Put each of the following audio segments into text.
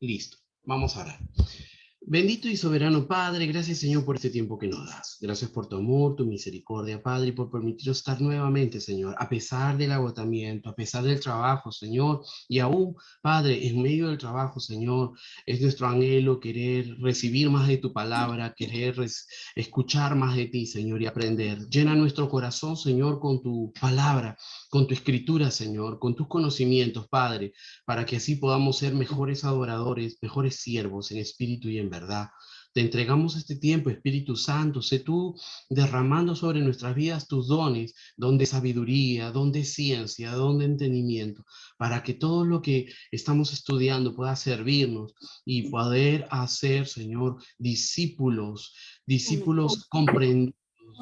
Listo, vamos a orar. Bendito y soberano Padre, gracias Señor por este tiempo que nos das. Gracias por tu amor, tu misericordia, Padre, y por permitirnos estar nuevamente, Señor, a pesar del agotamiento, a pesar del trabajo, Señor, y aún, Padre, en medio del trabajo, Señor, es nuestro anhelo querer recibir más de tu palabra, querer escuchar más de ti, Señor, y aprender. Llena nuestro corazón, Señor, con tu palabra, con tu escritura, Señor, con tus conocimientos, Padre, para que así podamos ser mejores adoradores, mejores siervos en espíritu y en verdad. Te entregamos este tiempo, Espíritu Santo, sé tú derramando sobre nuestras vidas tus dones, don de sabiduría, don de ciencia, don de entendimiento, para que todo lo que estamos estudiando pueda servirnos y poder hacer, Señor, discípulos comprendidos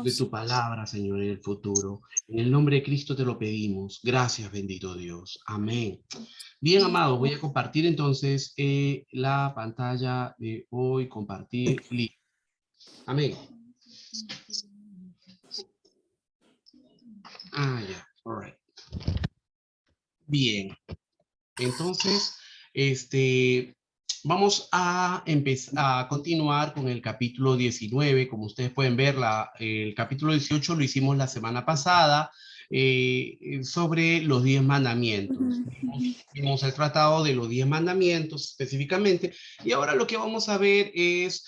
de tu palabra, Señor, en el futuro. En el nombre de Cristo te lo pedimos. Gracias, bendito Dios. Amén. Bien, amados, voy a compartir entonces la pantalla de hoy, compartir, listo. Amén. Ya, all right. Bien, entonces, vamos a empezar a continuar con el capítulo 19. Como ustedes pueden ver, el capítulo 18 lo hicimos la semana pasada, sobre los 10 mandamientos. Vimos el tratado de los 10 mandamientos específicamente, y ahora lo que vamos a ver es,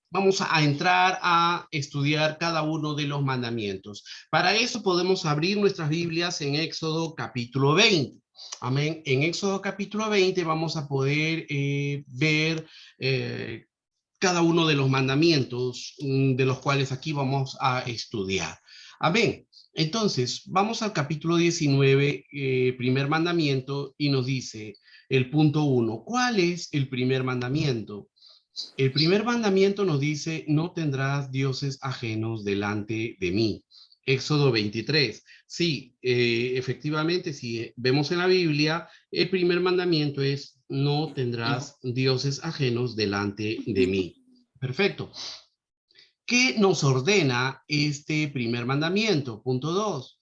vamos a entrar a estudiar cada uno de los mandamientos. Para eso podemos abrir nuestras Biblias en Éxodo capítulo 20. Amén. En Éxodo capítulo 20 vamos a poder ver cada uno de los mandamientos de los cuales aquí vamos a estudiar. Amén. Entonces, vamos al capítulo 19, primer mandamiento, y nos dice el punto 1. ¿Cuál es el primer mandamiento? El primer mandamiento nos dice, no tendrás dioses ajenos delante de mí. Éxodo 23. Sí, efectivamente, si vemos en la Biblia, el primer mandamiento es, no tendrás dioses ajenos delante de mí. Perfecto. ¿Qué nos ordena este primer mandamiento? Punto 2.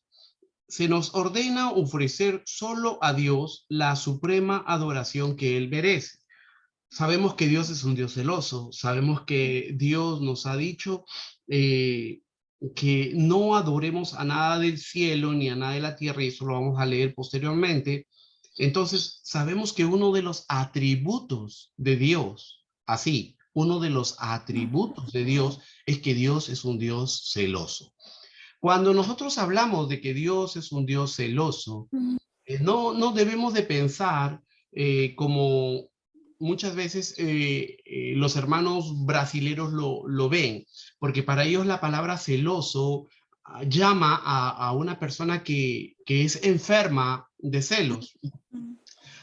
Se nos ordena ofrecer solo a Dios la suprema adoración que Él merece. Sabemos que Dios es un Dios celoso, sabemos que Dios nos ha dicho que no adoremos a nada del cielo ni a nada de la tierra, y eso lo vamos a leer posteriormente. Entonces, sabemos que uno de los atributos de Dios, así, uno de los atributos de Dios es que Dios es un Dios celoso. Cuando nosotros hablamos de que Dios es un Dios celoso, no debemos de pensar como muchas veces los hermanos brasileros lo ven, porque para ellos la palabra celoso llama a una persona que es enferma de celos.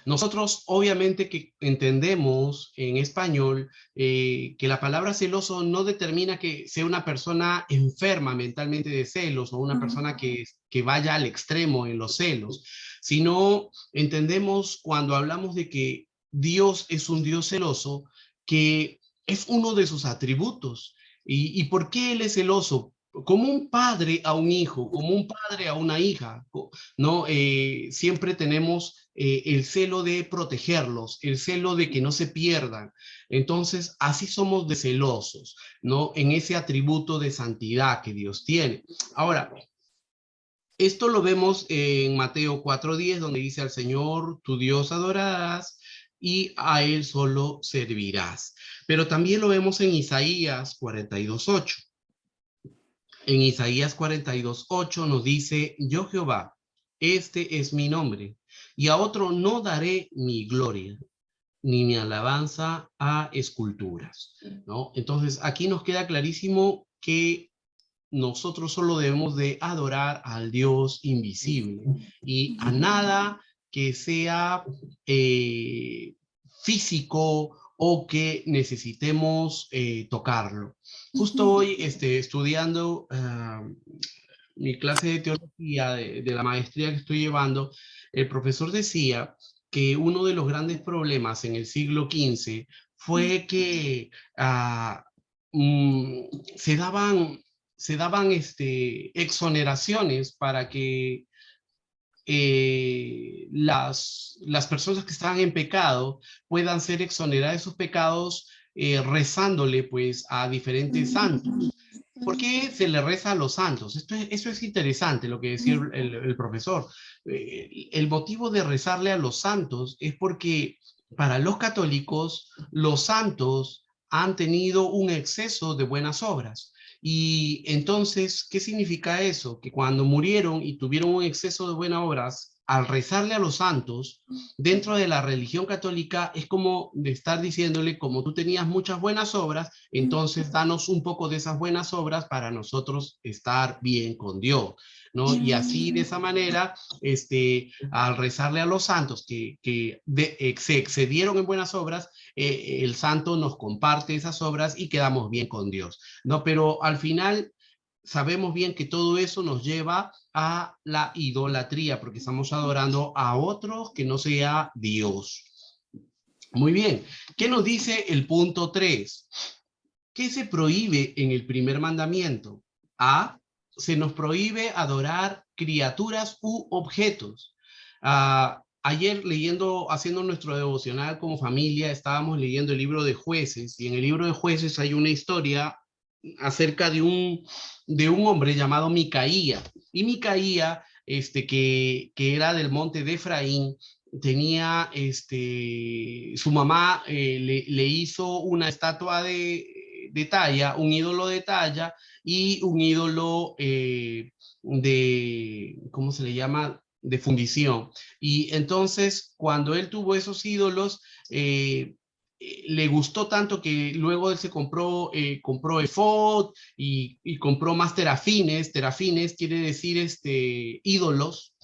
Nosotros obviamente que entendemos en español que la palabra celoso no determina que sea una persona enferma mentalmente de celos o una persona que vaya al extremo en los celos, sino entendemos cuando hablamos de que Dios es un Dios celoso, que es uno de sus atributos. ¿Y por qué Él es celoso? Como un padre a un hijo, como un padre a una hija, ¿no? Siempre tenemos el celo de protegerlos, el celo de que no se pierdan. Entonces, así somos de celosos, ¿no? En ese atributo de santidad que Dios tiene. Ahora, esto lo vemos en Mateo 4:10, donde dice al Señor, tu Dios adorarás y a Él solo servirás. Pero también lo vemos en Isaías 42:8. En Isaías 42:8 nos dice, yo Jehová, este es mi nombre, y a otro no daré mi gloria, ni mi alabanza a esculturas, ¿no? Entonces, aquí nos queda clarísimo que nosotros solo debemos de adorar al Dios invisible y a nada que sea físico o que necesitemos tocarlo. Justo hoy estudiando mi clase de teología de la maestría que estoy llevando, el profesor decía que uno de los grandes problemas en el siglo XV fue que mm, se daban exoneraciones para que las personas que estaban en pecado puedan ser exoneradas de sus pecados rezándole pues a diferentes santos. ¿Por qué se le reza a los santos? Esto es interesante lo que decía el profesor. El motivo de rezarle a los santos es porque para los católicos los santos han tenido un exceso de buenas obras. Y entonces, ¿qué significa eso? Que cuando murieron y tuvieron un exceso de buenas obras, al rezarle a los santos, dentro de la religión católica es como de estar diciéndole, como tú tenías muchas buenas obras, entonces danos un poco de esas buenas obras para nosotros estar bien con Dios, ¿no? Y así de esa manera, al rezarle a los santos que se excedieron en buenas obras, el santo nos comparte esas obras y quedamos bien con Dios, ¿no? Pero al final sabemos bien que todo eso nos lleva a la idolatría, porque estamos adorando a otros que no sea Dios. Muy bien, ¿qué nos dice el punto 3? ¿Qué se prohíbe en el primer mandamiento? A, se nos prohíbe adorar criaturas u objetos. Ayer haciendo nuestro devocional como familia, estábamos leyendo el libro de Jueces, y en el libro de Jueces hay una historia acerca de un hombre llamado Micaía. Y Micaía, que era del monte de Efraín, tenía, su mamá le hizo una estatua de talla, un ídolo de talla y un ídolo ¿cómo se le llama? De fundición. Y entonces, cuando él tuvo esos ídolos, le gustó tanto que luego él se compró efod y compró más terafines. Terafines quiere decir ídolos.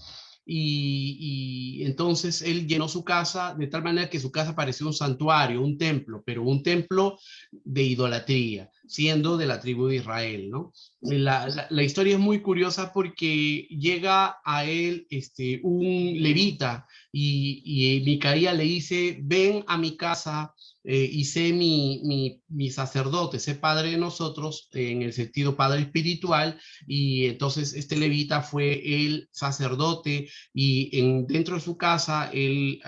Y entonces él llenó su casa de tal manera que su casa parecía un santuario, un templo, pero un templo de idolatría, siendo de la tribu de Israel, ¿no? La historia es muy curiosa porque llega a él un levita y Micaía le dice, ven a mi casa y sé mi sacerdote, sé padre de nosotros en el sentido padre espiritual. Y entonces este levita fue el sacerdote y dentro de su casa él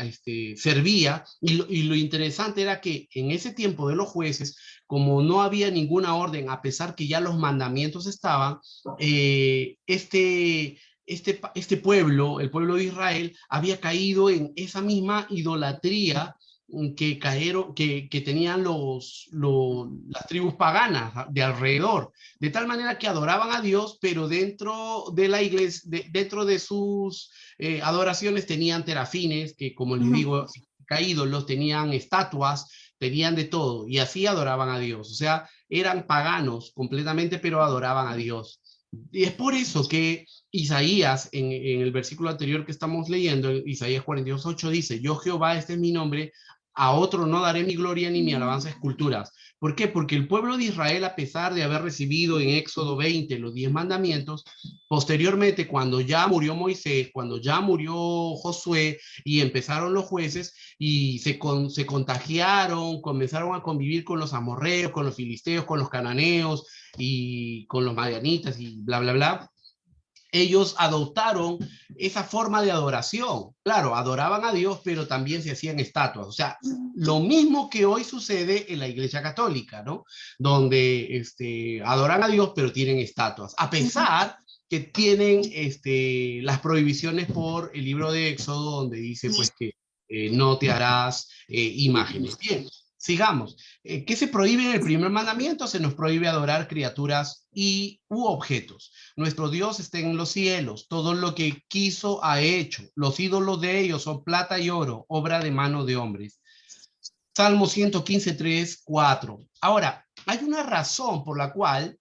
servía. Y lo interesante era que en ese tiempo de los jueces, como no había ninguna orden, a pesar que ya los mandamientos estaban, este pueblo, el pueblo de Israel, había caído en esa misma idolatría que tenían las tribus paganas de alrededor, de tal manera que adoraban a Dios, pero dentro de la iglesia, dentro de sus adoraciones tenían terafines, que como les digo, ídolos, tenían estatuas, tenían de todo, y así adoraban a Dios. O sea, eran paganos completamente, pero adoraban a Dios. Y es por eso que Isaías, en el versículo anterior que estamos leyendo, Isaías 42:8 dice, yo Jehová, este es mi nombre, a otro no daré mi gloria ni mi alabanza a esculturas. ¿Por qué? Porque el pueblo de Israel, a pesar de haber recibido en Éxodo 20 los 10 mandamientos, posteriormente, cuando ya murió Moisés, cuando ya murió Josué y empezaron los jueces y se contagiaron, comenzaron a convivir con los amorreos, con los filisteos, con los cananeos y con los madianitas y bla, bla, bla, ellos adoptaron esa forma de adoración. Claro, adoraban a Dios, pero también se hacían estatuas. O sea, lo mismo que hoy sucede en la Iglesia Católica, ¿no? Donde adoran a Dios, pero tienen estatuas. A pesar que tienen las prohibiciones por el libro de Éxodo, donde dice pues que no te harás imágenes. Bien, sigamos. ¿Qué se prohíbe en el primer mandamiento? Se nos prohíbe adorar criaturas u objetos. Nuestro Dios está en los cielos, todo lo que quiso ha hecho. Los ídolos de ellos son plata y oro, obra de mano de hombres. Salmo 115:3-4. Ahora, hay una razón por la cual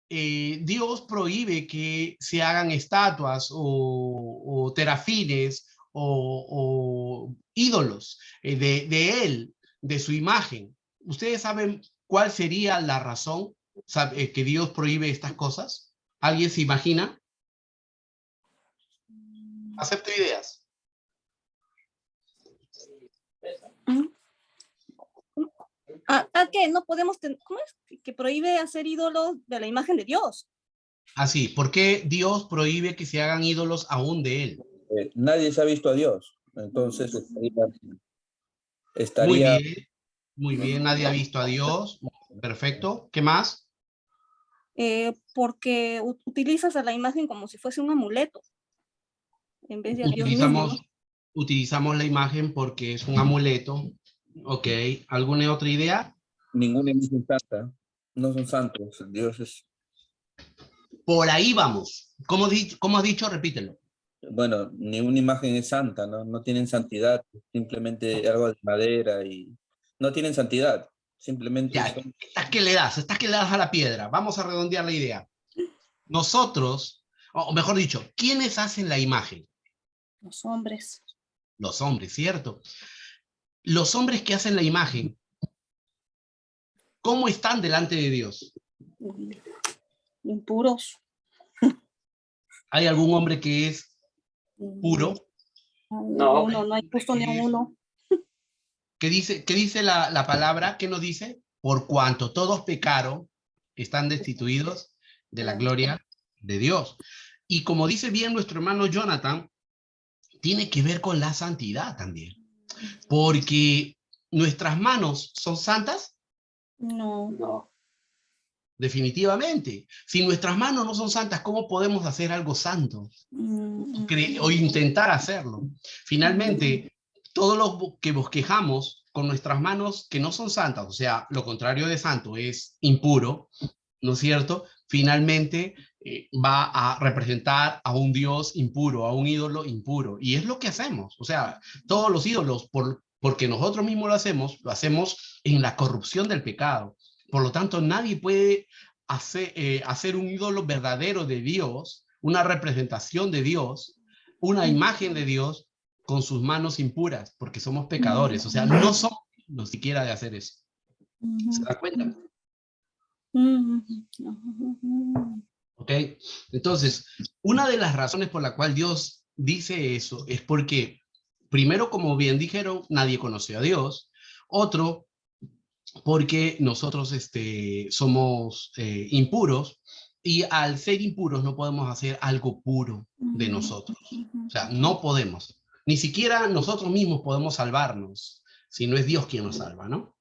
Dios prohíbe que se hagan estatuas o terafines o ídolos de él, de su imagen. ¿Ustedes saben cuál sería la razón que Dios prohíbe estas cosas? ¿Alguien se imagina? Acepto ideas. ¿Qué? No podemos tener, ¿cómo es? Que prohíbe hacer ídolos de la imagen de Dios. Así, ¿por qué Dios prohíbe que se hagan ídolos aún de él? nadie se ha visto a Dios. Entonces Muy estaría bien, muy bien. Nadie ha visto a Dios. Perfecto. ¿Qué más? Porque utilizas a la imagen como si fuese un amuleto, en vez de a Dios mismo, ¿no? Utilizamos la imagen porque es un amuleto. Ok. ¿Alguna otra idea? ninguna imagen santa. No son santos. Dios es, Por ahí vamos. ¿Cómo has dicho? Repítelo. bueno, ninguna imagen es santa, ¿no? No tienen santidad. Simplemente algo de madera y no tienen santidad. Simplemente Ya, son. estás que le das a la piedra. Vamos a redondear la idea. Nosotros, o mejor dicho, ¿quiénes hacen la imagen? Los hombres. Los hombres, ¿cierto? Los hombres que hacen la imagen, ¿cómo están delante de Dios? Impuros. ¿Hay algún hombre que es puro? No, no hay justo ni uno. Qué dice la palabra? ¿Qué nos dice? Por cuanto todos pecaron, están destituidos de la gloria de Dios. Y como dice bien nuestro hermano Jonathan, tiene que ver con la santidad también. Porque nuestras manos son santas. No. Definitivamente. Si nuestras manos no son santas, ¿cómo podemos hacer algo santo? O intentar hacerlo. Finalmente, todo lo que bosquejamos con nuestras manos que no son santas, o sea, lo contrario de santo es impuro, ¿no es cierto? Finalmente va a representar a un Dios impuro, a un ídolo impuro. Y es lo que hacemos. O sea, todos los ídolos, porque nosotros mismos lo hacemos en la corrupción del pecado. Por lo tanto, nadie puede hacer un ídolo verdadero de Dios, una representación de Dios, una imagen de Dios con sus manos impuras, porque somos pecadores. O sea, no somos ni siquiera de hacer eso. ¿Se da cuenta? ¿Ok? Entonces, una de las razones por la cual Dios dice eso es porque, primero, como bien dijeron, nadie conoció a Dios. Otro, porque nosotros somos impuros y al ser impuros no podemos hacer algo puro de nosotros. O sea, no podemos. Ni siquiera nosotros mismos podemos salvarnos, si no es Dios quien nos salva, ¿no?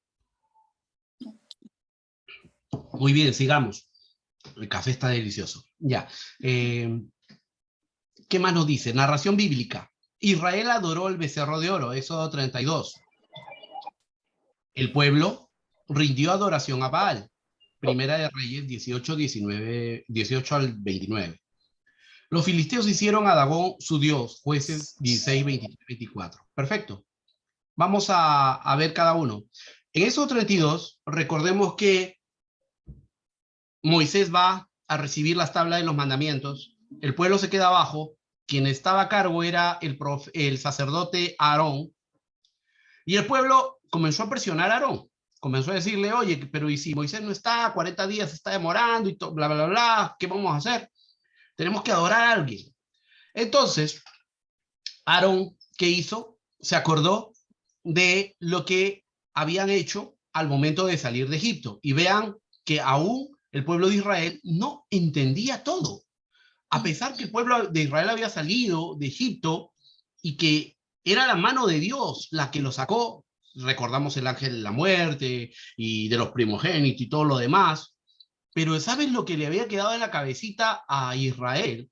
Muy bien, sigamos. El café está delicioso. Ya. ¿Qué más nos dice? Narración bíblica. Israel adoró el becerro de oro, Éxodo 32. El pueblo rindió adoración a Baal, Primera de Reyes 18, 19, 18 al 29. Los filisteos hicieron a Dagón su dios, Jueces 16, 23, 24. Perfecto. Vamos a ver cada uno. En Éxodo 32, recordemos que Moisés va a recibir las tablas de los mandamientos, el pueblo se queda abajo, quien estaba a cargo era el sacerdote Aarón, y el pueblo comenzó a presionar a Aarón, comenzó a decirle, oye, pero ¿y si Moisés no está, 40 días se está demorando y bla, bla, bla, ¿qué vamos a hacer? Tenemos que adorar a alguien. Entonces, Aarón, ¿qué hizo? Se acordó de lo que habían hecho al momento de salir de Egipto. Y vean que aún el pueblo de Israel no entendía todo. A pesar que el pueblo de Israel había salido de Egipto y que era la mano de Dios la que lo sacó, recordamos el ángel de la muerte y de los primogénitos y todo lo demás, pero ¿sabes lo que le había quedado en la cabecita a Israel?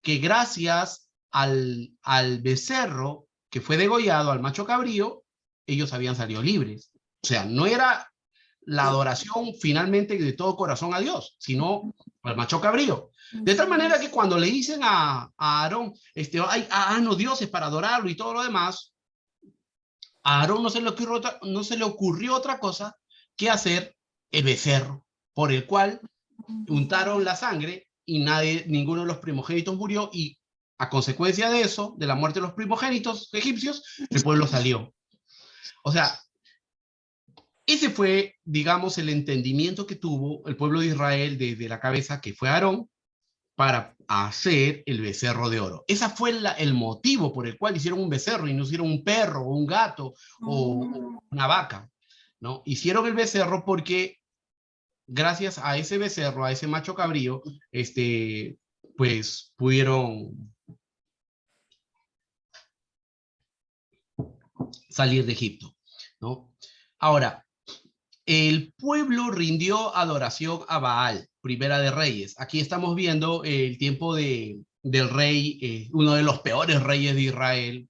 Que gracias al becerro que fue degollado, al macho cabrío, ellos habían salido libres. O sea, no era la adoración finalmente de todo corazón a Dios, sino al macho cabrío. De tal manera que cuando le dicen a Aarón, no dioses para adorarlo y todo lo demás, a Aarón no se le ocurrió otra cosa que hacer el becerro, por el cual untaron la sangre y ninguno de los primogénitos murió y a consecuencia de eso, de la muerte de los primogénitos egipcios, el pueblo salió. O sea, ese fue, digamos, el entendimiento que tuvo el pueblo de Israel desde la cabeza que fue Aarón para hacer el becerro de oro. Ese fue el motivo por el cual hicieron un becerro y no hicieron un perro o un gato o una vaca, ¿no? Hicieron el becerro porque gracias a ese becerro, a ese macho cabrío, pues pudieron salir de Egipto, ¿no? Ahora, el pueblo rindió adoración a Baal, Primera de Reyes. Aquí estamos viendo el tiempo del rey, uno de los peores reyes de Israel,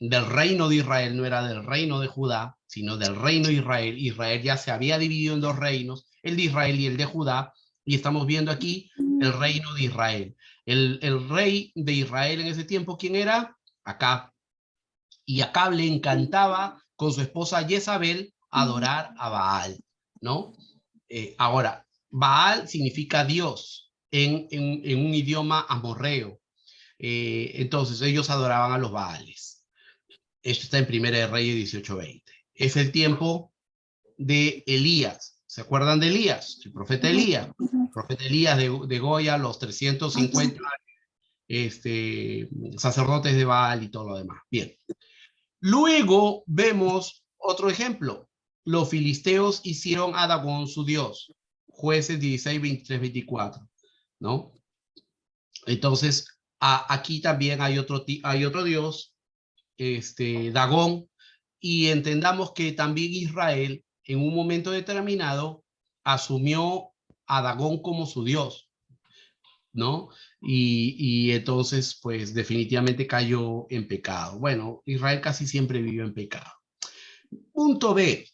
del reino de Israel, no era del reino de Judá, sino del reino de Israel. Israel ya se había dividido en dos reinos, el de Israel y el de Judá, y estamos viendo aquí el reino de Israel. El rey de Israel en ese tiempo, ¿quién era? Acab. Y Acab le encantaba con su esposa Jezabel adorar a Baal, ¿no? Ahora, Baal significa Dios en un idioma amorreo. Entonces ellos adoraban a los Baales. Esto está en Primera de Reyes 18:20. Es el tiempo de Elías. ¿Se acuerdan de Elías? El profeta Elías. El profeta Elías de Goya, los 350 sacerdotes de Baal y todo lo demás. Bien. Luego vemos otro ejemplo. Los filisteos hicieron a Dagón su dios. Jueces 16, 23, 24. ¿No? Entonces, aquí también hay otro dios, Dagón, y entendamos que también Israel en un momento determinado asumió a Dagón como su dios, ¿no? Y entonces, pues definitivamente cayó en pecado. Bueno, Israel casi siempre vivió en pecado. Punto B.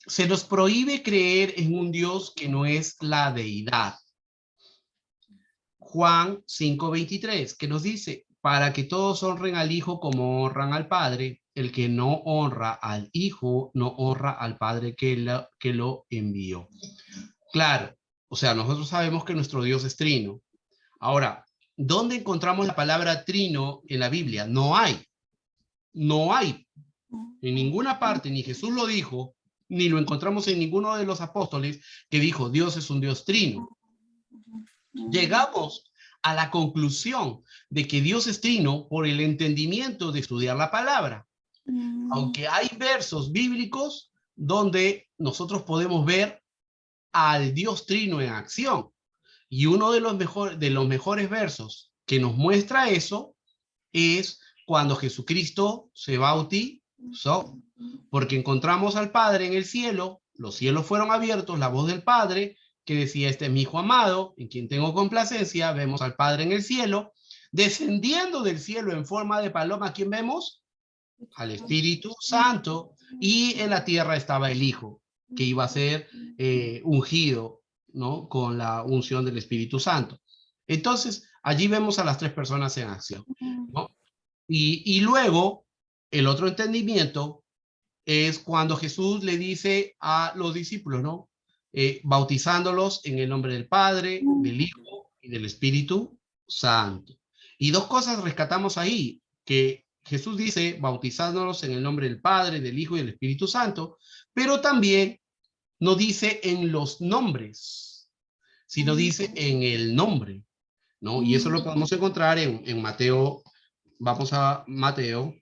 Se nos prohíbe creer en un Dios que no es la deidad. Juan 5:23, que nos dice, para que todos honren al Hijo como honran al Padre, el que no honra al Hijo no honra al Padre que lo envió. Claro, o sea, nosotros sabemos que nuestro Dios es trino. Ahora, ¿dónde encontramos la palabra trino en la Biblia? No hay. No hay. En ninguna parte, ni Jesús lo dijo, ni lo encontramos en ninguno de los apóstoles que dijo Dios es un Dios trino. Llegamos a la conclusión de que Dios es trino por el entendimiento de estudiar la palabra. Aunque hay versos bíblicos donde nosotros podemos ver al Dios trino en acción. Y uno de los mejores versos que nos muestra eso es cuando Jesucristo se bautizó, porque encontramos al Padre en el cielo, los cielos fueron abiertos, la voz del Padre que decía, este es mi Hijo amado, en quien tengo complacencia, vemos al Padre en el cielo, descendiendo del cielo en forma de paloma, ¿a quién vemos? Al Espíritu Santo, y en la tierra estaba el Hijo, que iba a ser ungido, ¿no? Con la unción del Espíritu Santo. Entonces, allí vemos a las tres personas en acción, ¿no? Y luego, el otro entendimiento es cuando Jesús le dice a los discípulos, ¿no? Bautizándolos en el nombre del Padre, del Hijo y del Espíritu Santo. Y dos cosas rescatamos ahí, que Jesús dice bautizándolos en el nombre del Padre, del Hijo y del Espíritu Santo, pero también no dice en los nombres, sino dice en el nombre, ¿no? Y eso lo podemos encontrar en Mateo. Vamos a Mateo,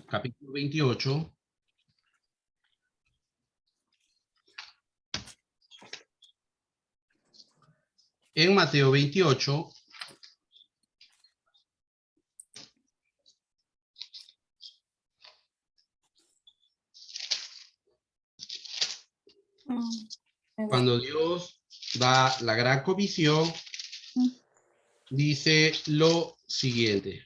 capítulo 28. En Mateo 28, cuando Dios da la gran comisión, dice lo siguiente.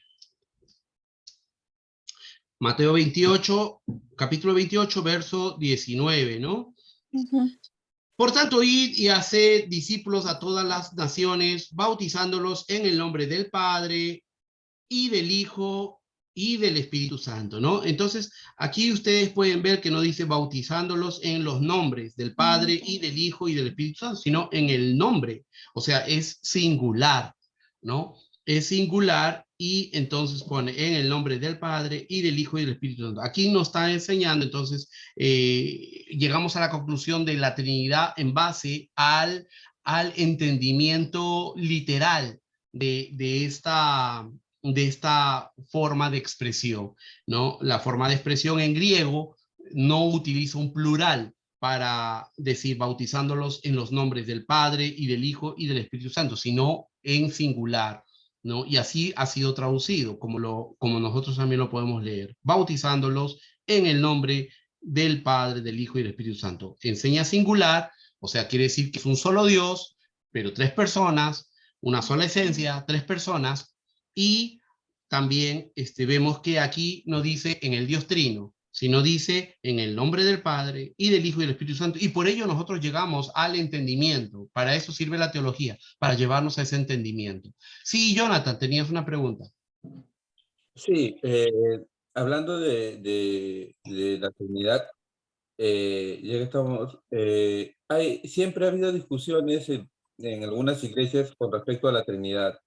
Mateo 28, capítulo 28, verso 19, ¿no? Por tanto, id y haced discípulos a todas las naciones, bautizándolos en el nombre del Padre y del Hijo y del Espíritu Santo, ¿no? Entonces, aquí ustedes pueden ver que no dice bautizándolos en los nombres del Padre y del Hijo y del Espíritu Santo, sino en el nombre, o sea, es singular, ¿no? Es singular y entonces pone en el nombre del Padre y del Hijo y del Espíritu Santo. Aquí nos está enseñando, entonces, llegamos a la conclusión de la Trinidad en base al entendimiento literal de esta forma de expresión, ¿no? La forma de expresión en griego no utiliza un plural para decir bautizándolos en los nombres del Padre y del Hijo y del Espíritu Santo, sino en singular, ¿no? Y así ha sido traducido, como nosotros también lo podemos leer, bautizándolos en el nombre del Padre, del Hijo y del Espíritu Santo. Enseña singular, o sea, quiere decir que es un solo Dios, pero tres personas, una sola esencia, tres personas, y también vemos que aquí no dice en el Dios Trino, sino dice en el nombre del Padre y del Hijo y del Espíritu Santo, y por ello nosotros llegamos al entendimiento. Para eso sirve la teología, para llevarnos a ese entendimiento. Sí, Jonathan, tenías una pregunta. Sí, hablando de la Trinidad, ya que estamos, siempre ha habido discusiones en algunas iglesias con respecto a la Trinidad.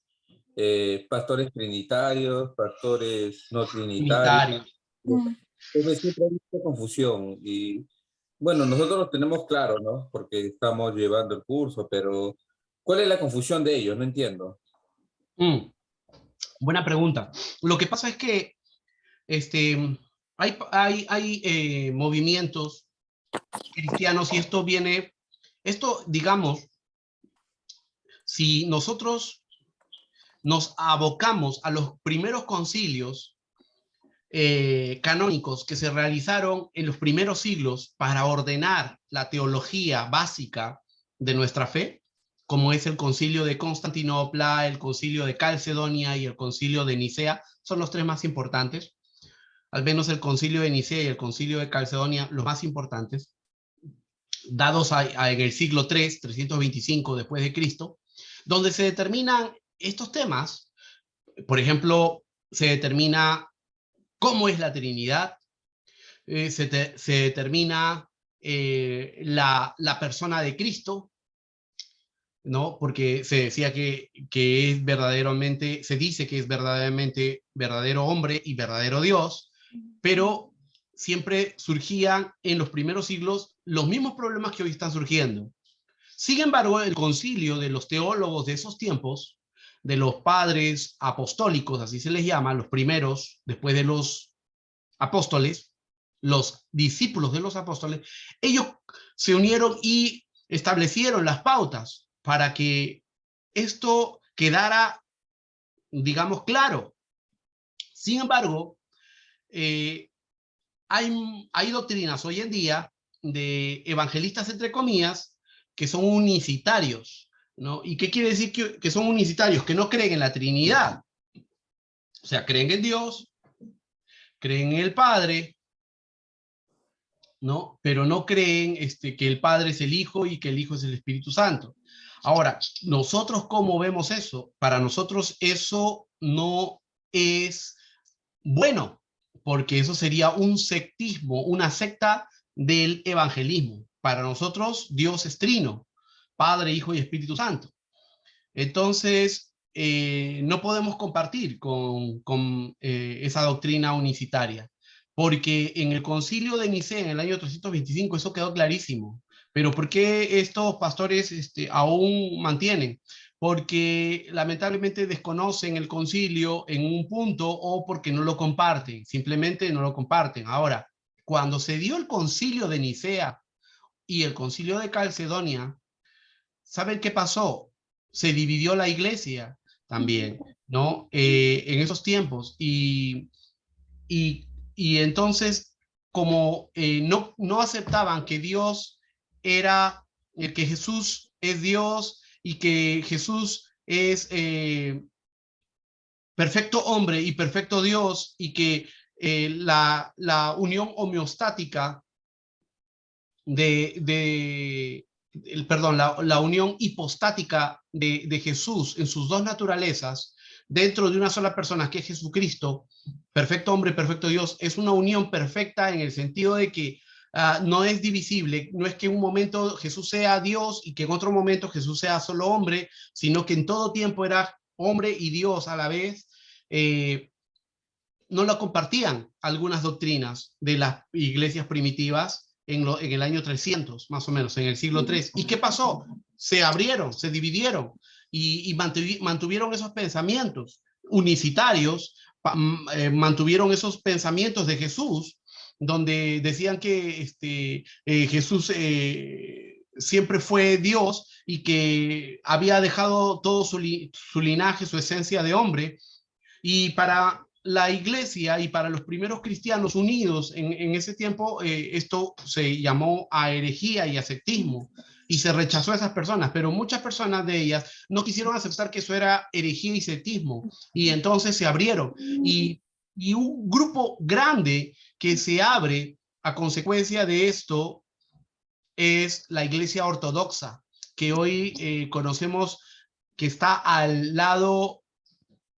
Pastores trinitarios, pastores no trinitarios. Unitario. Entonces siempre hay mucha confusión y bueno, nosotros lo tenemos claro, ¿no? Porque estamos llevando el curso, pero ¿cuál es la confusión de ellos? No entiendo. Buena pregunta. Lo que pasa es que hay movimientos cristianos y esto, digamos, si nosotros nos abocamos a los primeros concilios canónicos que se realizaron en los primeros siglos para ordenar la teología básica de nuestra fe, como es el concilio de Constantinopla, el concilio de Calcedonia y el concilio de Nicea, son los tres más importantes. Al menos el concilio de Nicea y el concilio de Calcedonia, los más importantes, dados en el siglo III, 325 después de Cristo, donde se determinan estos temas. Por ejemplo, se determina cómo es la Trinidad, se determina la persona de Cristo, ¿no? Porque se decía que es verdaderamente, se dice que es verdaderamente verdadero hombre y verdadero Dios, pero siempre surgían en los primeros siglos los mismos problemas que hoy están surgiendo. Sin embargo, el concilio de los teólogos de esos tiempos, de los padres apostólicos, así se les llama, los primeros, después de los apóstoles, los discípulos de los apóstoles, ellos se unieron y establecieron las pautas para que esto quedara, digamos, claro. Sin embargo, hay doctrinas hoy en día de evangelistas, entre comillas, que son unicitarios, ¿no? ¿Y qué quiere decir que son unicitarios? Que no creen en la Trinidad. O sea, creen en Dios, creen en el Padre, ¿no? Pero no creen que el Padre es el Hijo y que el Hijo es el Espíritu Santo. Ahora, nosotros, ¿cómo vemos eso? Para nosotros eso no es bueno, porque eso sería un sectismo, una secta del evangelismo. Para nosotros, Dios es trino, Padre, Hijo y Espíritu Santo. Entonces, no podemos compartir con esa doctrina unicitaria, porque en el concilio de Nicea en el año 325 eso quedó clarísimo. Pero ¿por qué estos pastores aún mantienen? Porque lamentablemente desconocen el concilio en un punto o porque no lo comparten, simplemente no lo comparten. Ahora, cuando se dio el concilio de Nicea y el concilio de Calcedonia, ¿saben qué pasó? Se dividió la iglesia también, ¿no? En esos tiempos. Y, y entonces, como no aceptaban que Dios era, que Jesús es Dios y que Jesús es perfecto hombre y perfecto Dios y que la unión homeostática perdón, la unión hipostática de Jesús en sus dos naturalezas dentro de una sola persona que es Jesucristo, perfecto hombre, perfecto Dios, es una unión perfecta en el sentido de que no es divisible, no es que en un momento Jesús sea Dios y que en otro momento Jesús sea solo hombre, sino que en todo tiempo era hombre y Dios a la vez. No lo compartían algunas doctrinas de las iglesias primitivas en el año 300, más o menos, en el siglo III. ¿Y qué pasó? Se abrieron, se dividieron y mantuvieron esos pensamientos unicitarios, mantuvieron esos pensamientos de Jesús, donde decían que Jesús siempre fue Dios y que había dejado todo su linaje, su esencia de hombre, y para la iglesia y para los primeros cristianos unidos en ese tiempo, esto se llamó a herejía y a sectismo, y se rechazó a esas personas, pero muchas personas de ellas no quisieron aceptar que eso era herejía y sectismo, y entonces se abrieron, y un grupo grande que se abre a consecuencia de esto es la iglesia ortodoxa, que hoy conocemos que está al lado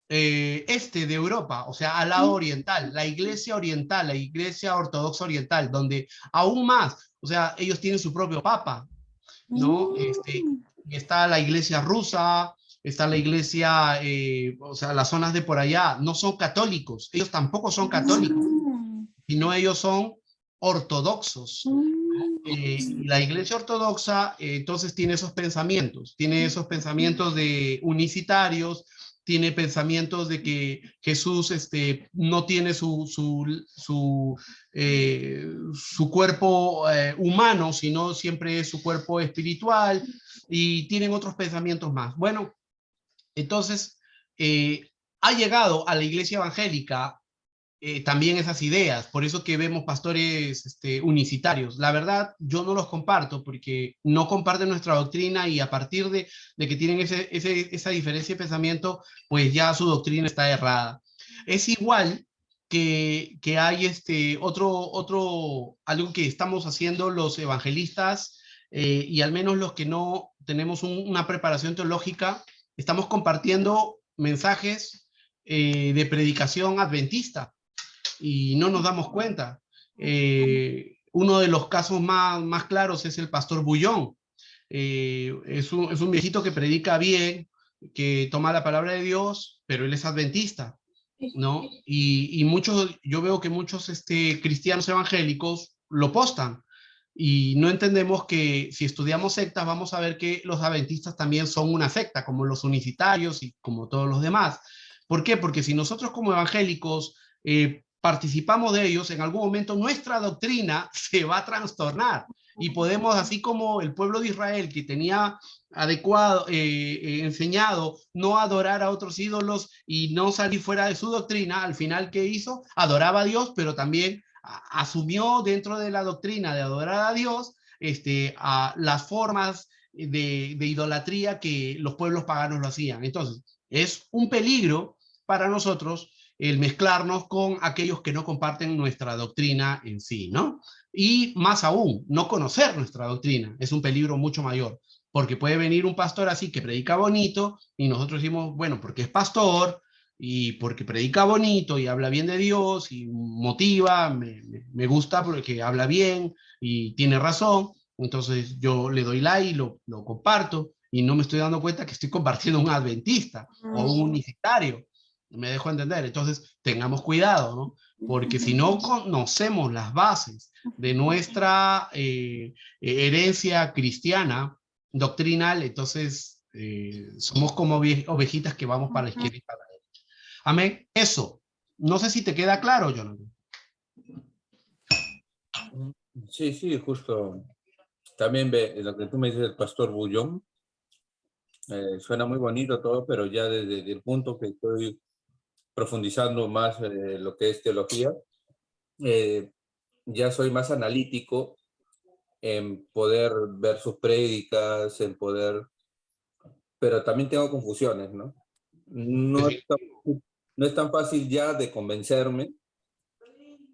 este de Europa, o sea, al lado oriental, la iglesia oriental, la iglesia ortodoxa oriental, donde aún más, o sea, ellos tienen su propio papa, ¿no? Está la iglesia rusa, está la iglesia, o sea, las zonas de por allá, no son católicos, ellos tampoco son católicos, sino ellos son ortodoxos. La iglesia ortodoxa entonces tiene esos pensamientos de unicitarios, tiene pensamientos de que Jesús no tiene su cuerpo humano, sino siempre es su cuerpo espiritual, y tienen otros pensamientos más. Bueno, entonces ha llegado a la iglesia evangélica también esas ideas, por eso que vemos pastores unicitarios. La verdad, yo no los comparto porque no comparten nuestra doctrina, y a partir de que tienen esa diferencia de pensamiento, pues ya su doctrina está errada. Es igual que hay algo que estamos haciendo los evangelistas, y al menos los que no tenemos una preparación teológica, estamos compartiendo mensajes de predicación adventista, y no nos damos cuenta. Uno de los casos más claros es el pastor Bullón. Es un viejito que predica bien, que toma la palabra de Dios, pero él es adventista, ¿no? Y yo veo que muchos cristianos evangélicos lo postan, y no entendemos que si estudiamos sectas vamos a ver que los adventistas también son una secta, como los unicitarios y como todos los demás. ¿Por qué? Porque si nosotros como evangélicos participamos de ellos, en algún momento nuestra doctrina se va a trastornar, y podemos, así como el pueblo de Israel, que tenía enseñado no adorar a otros ídolos y no salir fuera de su doctrina, al final, ¿qué hizo? Adoraba a Dios, pero también asumió dentro de la doctrina de adorar a Dios a las formas de idolatría que los pueblos paganos lo hacían. Entonces, es un peligro para nosotros el mezclarnos con aquellos que no comparten nuestra doctrina en sí, ¿no? Y más aún, no conocer nuestra doctrina es un peligro mucho mayor, porque puede venir un pastor así que predica bonito, y nosotros decimos, bueno, porque es pastor, y porque predica bonito, y habla bien de Dios, y motiva, me gusta porque habla bien, y tiene razón, entonces yo le doy like y lo comparto, y no me estoy dando cuenta que estoy compartiendo un adventista o un unicitario. Me dejo entender. Entonces, tengamos cuidado, ¿no? Porque si no conocemos las bases de nuestra herencia cristiana, doctrinal, entonces somos como ovejitas que vamos para la izquierda y para la derecha. Amén. Eso. No sé si te queda claro, Jonathan. Sí, sí, justo. También lo que tú me dices del pastor Bullón, suena muy bonito todo, pero ya desde el punto que estoy profundizando más lo que es teología, ya soy más analítico en poder ver sus prédicas, en poder, pero también tengo confusiones, ¿no? No es tan fácil ya de convencerme,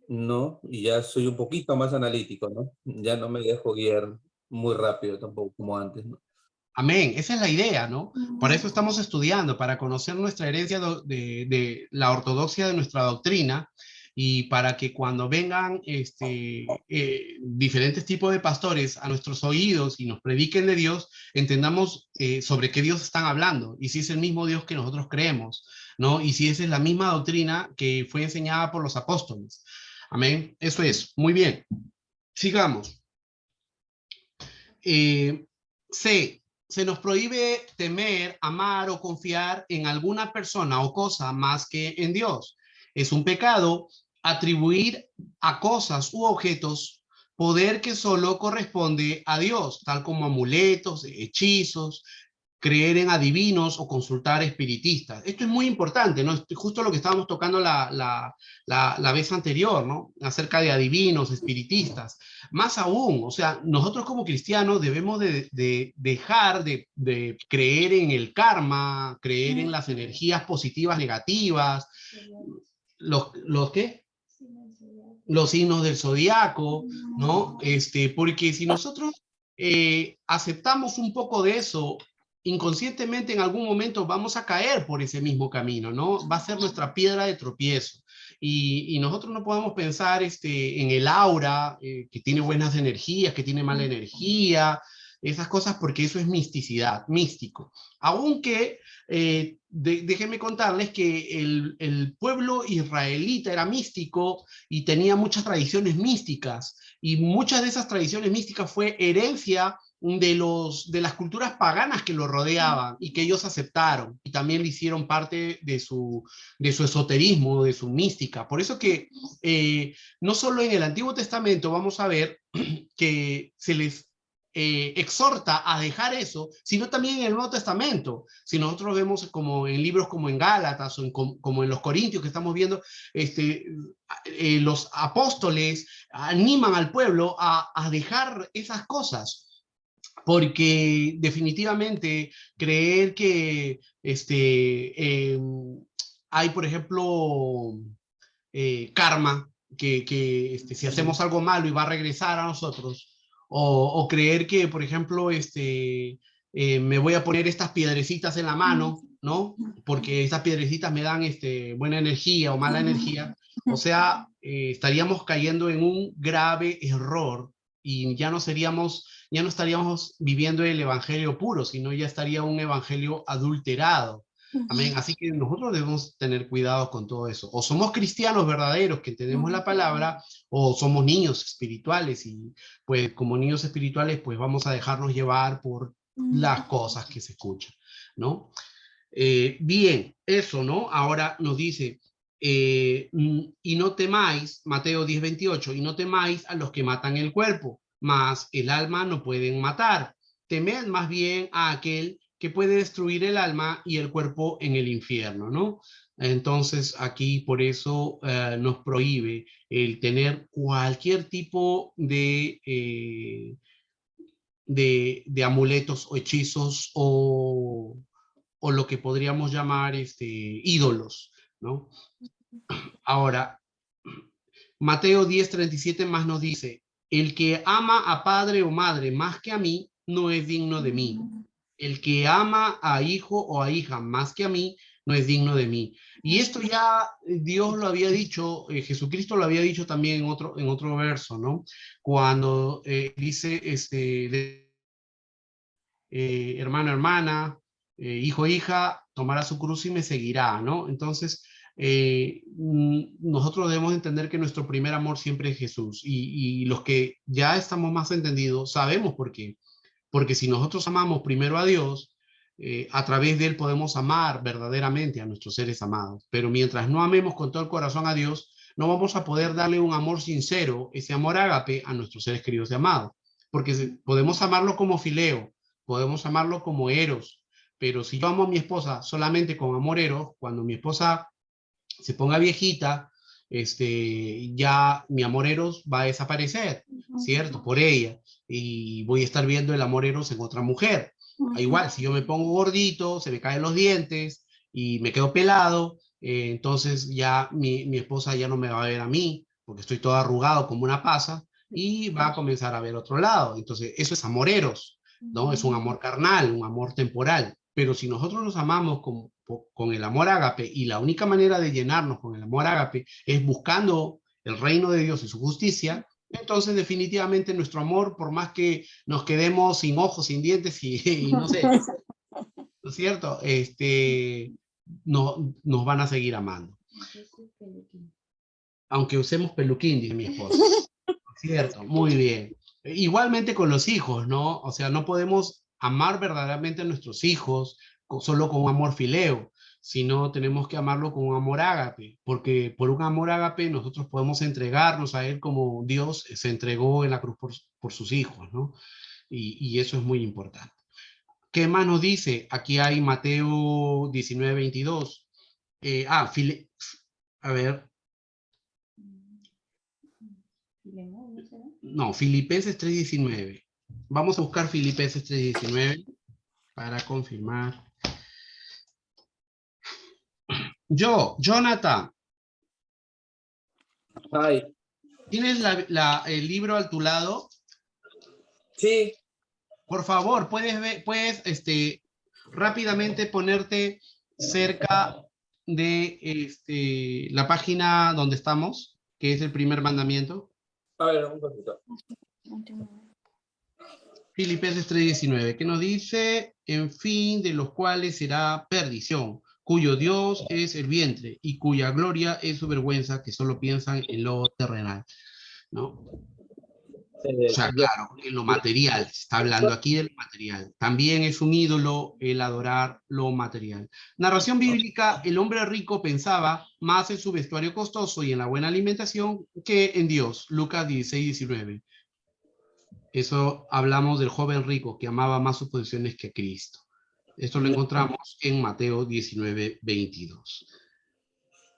¿no? Y ya soy un poquito más analítico, ¿no? Ya no me dejo guiar muy rápido tampoco como antes, ¿no? Amén, esa es la idea, ¿no? Por eso estamos estudiando, para conocer nuestra herencia de la ortodoxia de nuestra doctrina, y para que cuando vengan diferentes tipos de pastores a nuestros oídos y nos prediquen de Dios, entendamos sobre qué Dios están hablando, y si es el mismo Dios que nosotros creemos, ¿no? Y si esa es la misma doctrina que fue enseñada por los apóstoles. Amén, eso es. Muy bien, sigamos. Se nos prohíbe temer, amar o confiar en alguna persona o cosa más que en Dios. Es un pecado atribuir a cosas u objetos poder que solo corresponde a Dios, tal como amuletos, hechizos, creer en adivinos o consultar espiritistas. Esto es muy importante, ¿no? Justo lo que estábamos tocando la vez anterior, ¿no? Acerca de adivinos, espiritistas. Más aún, o sea, nosotros como cristianos debemos de dejar de creer en el karma, creer en las energías positivas, negativas, los ¿qué? Los signos del zodiaco, ¿no? Porque si nosotros aceptamos un poco de eso, inconscientemente en algún momento vamos a caer por ese mismo camino, ¿no? Va a ser nuestra piedra de tropiezo. Y nosotros no podemos pensar en el aura, que tiene buenas energías, que tiene mala energía, esas cosas, porque eso es misticidad, místico. Aunque déjenme contarles que el pueblo israelita era místico y tenía muchas tradiciones místicas, y muchas de esas tradiciones místicas fue herencia de las culturas paganas que lo rodeaban y que ellos aceptaron y también le hicieron parte de su esoterismo, de su mística. Por eso que no solo en el Antiguo Testamento vamos a ver que se les exhorta a dejar eso, sino también en el Nuevo Testamento. Si nosotros vemos como en libros como en Gálatas o como en los Corintios que estamos viendo, los apóstoles animan al pueblo a dejar esas cosas, porque definitivamente creer que hay, por ejemplo, karma, que si hacemos algo malo y va a regresar a nosotros, o creer que, por ejemplo, me voy a poner estas piedrecitas en la mano, ¿no? Porque estas piedrecitas me dan buena energía o mala energía. O sea, estaríamos cayendo en un grave error y ya no estaríamos viviendo el evangelio puro, sino ya estaría un evangelio adulterado. Amén. Así que nosotros debemos tener cuidado con todo eso. O somos cristianos verdaderos que entendemos la palabra, o somos niños espirituales y pues como niños espirituales pues vamos a dejarnos llevar por las cosas que se escuchan, ¿no? Bien, eso, ¿no? Ahora nos dice, y no temáis, Mateo 10:28, y no temáis a los que matan el cuerpo, mas el alma no pueden matar. Temed más bien a aquel que puede destruir el alma y el cuerpo en el infierno, ¿no? Entonces aquí por eso nos prohíbe el tener cualquier tipo de amuletos o hechizos o lo que podríamos llamar ídolos, ¿no? Ahora, Mateo 10:37 más nos dice, el que ama a padre o madre más que a mí, no es digno de mí. El que ama a hijo o a hija más que a mí, no es digno de mí. Y esto ya Dios lo había dicho, Jesucristo lo había dicho también en otro verso, ¿no? Cuando dice, hermano, hermana, hijo, hija, tomará su cruz y me seguirá, ¿no? Entonces, nosotros debemos entender que nuestro primer amor siempre es Jesús y los que ya estamos más entendidos sabemos por qué. Porque si nosotros amamos primero a Dios, a través de Él podemos amar verdaderamente a nuestros seres amados. Pero mientras no amemos con todo el corazón a Dios, no vamos a poder darle un amor sincero, ese amor ágape a nuestros seres queridos y amados. Porque podemos amarlo como fileo, podemos amarlo como eros, pero si yo amo a mi esposa solamente con amor eros, cuando mi esposa se ponga viejita, ya mi amor eros va a desaparecer, ¿cierto? Por ella. Y voy a estar viendo el amor eros en otra mujer. Igual, si yo me pongo gordito, se me caen los dientes y me quedo pelado, entonces ya mi esposa ya no me va a ver a mí, porque estoy todo arrugado como una pasa, y va a comenzar a ver otro lado. Entonces, eso es amor eros, ¿no? Es un amor carnal, un amor temporal. Pero si nosotros nos amamos con el amor ágape, y la única manera de llenarnos con el amor ágape es buscando el reino de Dios y su justicia, entonces definitivamente nuestro amor, por más que nos quedemos sin ojos, sin dientes y no sé, ¿no es cierto? Nos van a seguir amando. Aunque usemos peluquín, dice mi esposa. Cierto, muy bien. Igualmente con los hijos, ¿no? O sea, no podemos amar verdaderamente a nuestros hijos solo con un amor fileo, sino tenemos que amarlo con un amor ágape, porque por un amor ágape nosotros podemos entregarnos a Él como Dios se entregó en la cruz por sus hijos, ¿no? Y eso es muy importante. ¿Qué más nos dice? Aquí hay Mateo 19, 22. A ver. No, Filipenses 3:19. Vamos a buscar Filipenses 3:19 para confirmar. Jonathan, Ay, ¿tienes el libro a tu lado? sí. Por favor, puedes rápidamente ponerte cerca de la página donde estamos, que es el primer mandamiento. A ver, un poquito. Filipenses 3:19, que nos dice, en fin, de los cuales será perdición, cuyo Dios es el vientre y cuya gloria es su vergüenza, que solo piensan en lo terrenal, ¿no? O sea, Ya. claro, en lo material, se está hablando aquí del material. También es un ídolo el adorar lo material. Narración bíblica, el hombre rico pensaba más en su vestuario costoso y en la buena alimentación que en Dios. Lucas 16:19. Eso hablamos del joven rico que amaba más sus posesiones que a Cristo. Esto lo encontramos en Mateo 19:22.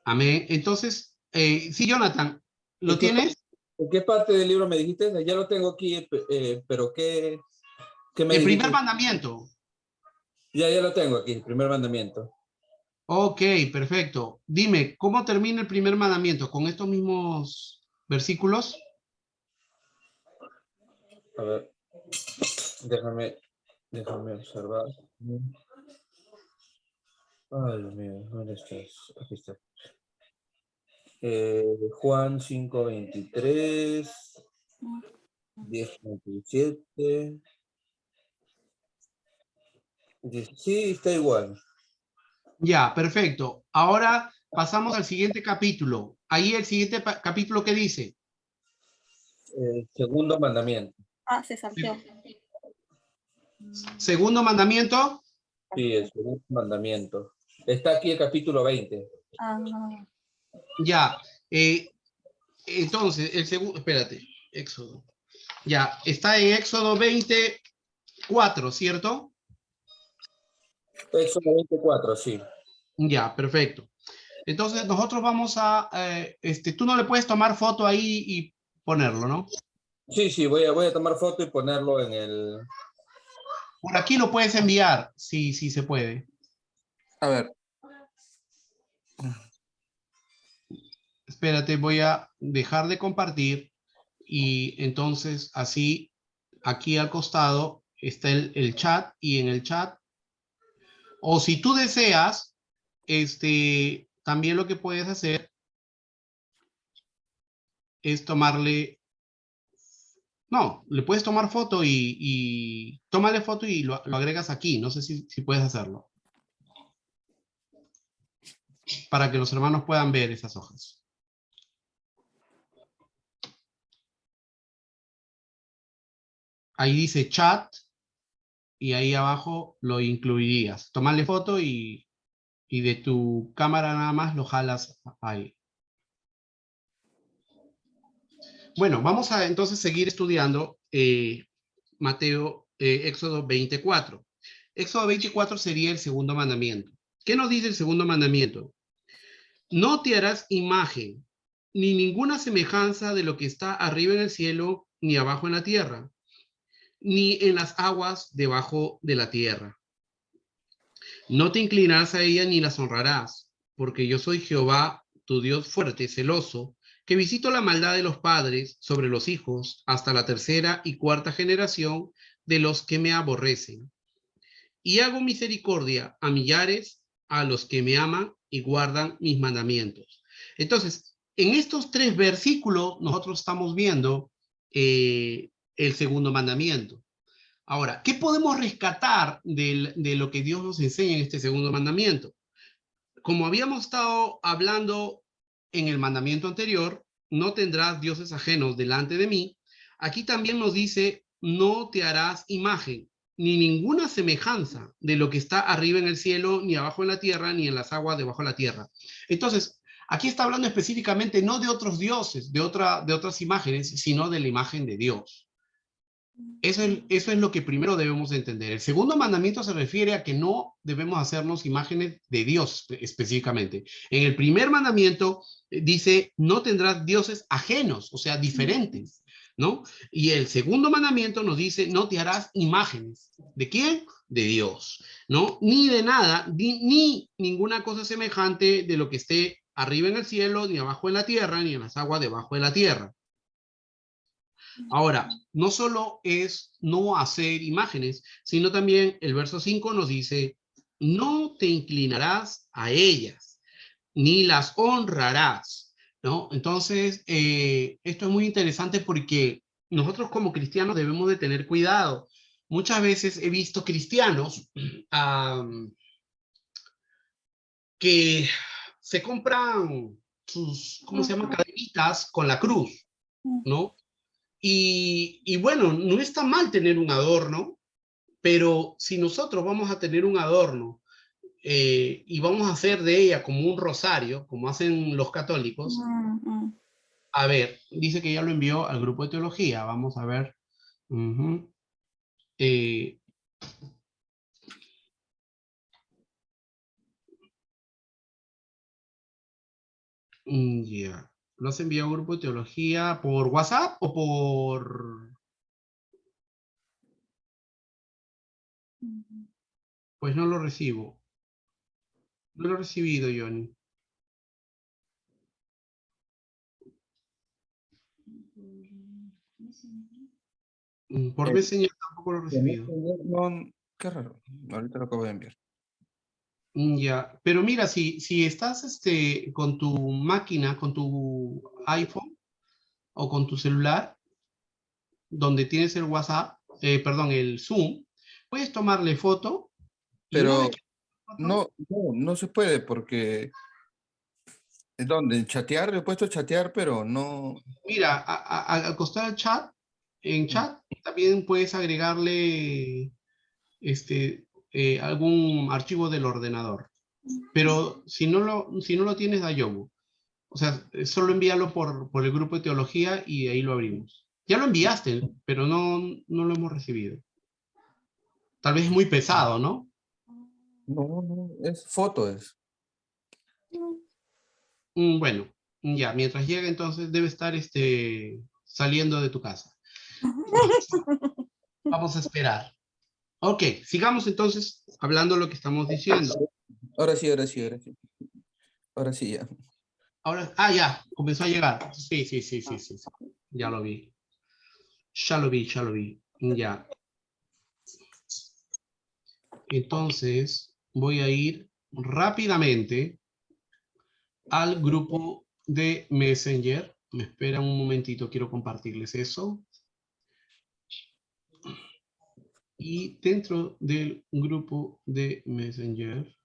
Amén. Entonces, sí, Jonathan, ¿lo tienes? ¿En qué parte del libro me dijiste? Ya lo tengo aquí, pero ¿qué me El dijiste? primer mandamiento. Ya lo tengo aquí, el primer mandamiento. Ok, perfecto. Dime, ¿cómo termina el primer mandamiento? ¿Con estos mismos versículos? A ver, déjame observar. Ay, Dios mío, ¿dónde estás? Aquí está. Juan 5:23, 10:27. Sí, está igual. Ya, perfecto. Ahora pasamos al siguiente capítulo. Ahí el siguiente capítulo, ¿qué dice? Segundo mandamiento. Ah, se salteó. Segundo mandamiento. Sí, el segundo mandamiento. Está aquí el capítulo 20. Ah, Ya. Entonces, el segundo, espérate, Éxodo. Ya, está en Éxodo 24, ¿cierto? Éxodo 24, sí. Ya, perfecto. Entonces, nosotros vamos a, tú no le puedes tomar foto ahí y ponerlo, ¿no? Sí, voy a tomar foto y ponerlo en el... Por aquí lo puedes enviar, sí, sí se puede. A ver. Espérate, voy a dejar de compartir y entonces así aquí al costado está el chat y en el chat, o si tú deseas, también lo que puedes hacer es tomarle, no, le puedes tomar foto y tómale foto y lo agregas aquí, no sé si puedes hacerlo, para que los hermanos puedan ver esas hojas. Ahí dice chat y ahí abajo lo incluirías. Tomarle foto y de tu cámara nada más lo jalas ahí. Bueno, vamos a entonces seguir estudiando Éxodo 24. Éxodo 24 sería el segundo mandamiento. ¿Qué nos dice el segundo mandamiento? No te harás imagen ni ninguna semejanza de lo que está arriba en el cielo, ni abajo en la tierra, ni en las aguas debajo de la tierra. No te inclinarás a ella ni las honrarás, porque yo soy Jehová, tu Dios fuerte, celoso, que visito la maldad de los padres sobre los hijos hasta la tercera y cuarta generación de los que me aborrecen. Y hago misericordia a millares, a los que me aman y guardan mis mandamientos. Entonces, en estos tres versículos nosotros estamos viendo el segundo mandamiento. Ahora, ¿qué podemos rescatar de lo que Dios nos enseña en este segundo mandamiento? Como habíamos estado hablando en el mandamiento anterior, no tendrás dioses ajenos delante de mí. Aquí también nos dice, no te harás imagen, ni ninguna semejanza de lo que está arriba en el cielo, ni abajo en la tierra, ni en las aguas debajo de la tierra. Entonces, aquí está hablando específicamente no de otros dioses, de otras imágenes, sino de la imagen de Dios. Eso es lo que primero debemos de entender. El segundo mandamiento se refiere a que no debemos hacernos imágenes de Dios específicamente. En el primer mandamiento dice, no tendrás dioses ajenos, o sea, diferentes, ¿no? Y el segundo mandamiento nos dice, no te harás imágenes. ¿De quién? De Dios, ¿no? Ni de nada, ni ninguna cosa semejante de lo que esté arriba en el cielo, ni abajo en la tierra, ni en las aguas debajo de la tierra. Ahora, no solo es no hacer imágenes, sino también el verso 5 nos dice, no te inclinarás a ellas, ni las honrarás, ¿no? Entonces, esto es muy interesante porque nosotros como cristianos debemos de tener cuidado. Muchas veces he visto cristianos que se compran sus, ¿cómo se llama? Cadenitas con la cruz, ¿no? Y bueno, no está mal tener un adorno, pero si nosotros vamos a tener un adorno y vamos a hacer de ella como un rosario, como hacen los católicos, a ver, dice que ya lo envió al grupo de teología, vamos a ver. Eh, ya. ¿Lo has enviado al grupo de teología por WhatsApp o por...? Pues no lo recibo. No lo he recibido, Johnny. Por Messenger tampoco lo he recibido. No, qué raro. Ahorita lo acabo de enviar. Ya, pero mira, si estás con tu máquina, con tu iPhone o con tu celular, donde tienes el WhatsApp, perdón, el Zoom, puedes tomarle foto y una Pero vez que foto, no se puede porque ¿en dónde? En chatear, le he puesto chatear, pero no. mira, al costar el chat, en chat también puedes agregarle algún archivo del ordenador. Pero si no lo tienes, da Yobo. O sea, solo envíalo por el grupo de teología y ahí lo abrimos. Ya lo enviaste, pero no lo hemos recibido. Tal vez es muy pesado, ¿no? No, es foto es. Bueno, ya, mientras llega entonces debe estar saliendo de tu casa. Vamos a esperar. Ok, sigamos entonces hablando lo que estamos diciendo. Ahora sí, ahora sí, ahora sí. Ahora sí ya. Ahora, ya, comenzó a llegar. Sí, sí, sí, sí, sí, sí. Ya lo vi. Ya lo vi, ya lo vi. Ya. Entonces, voy a ir rápidamente al grupo de Messenger. Me esperan un momentito, quiero compartirles eso. Y dentro del grupo de Messenger,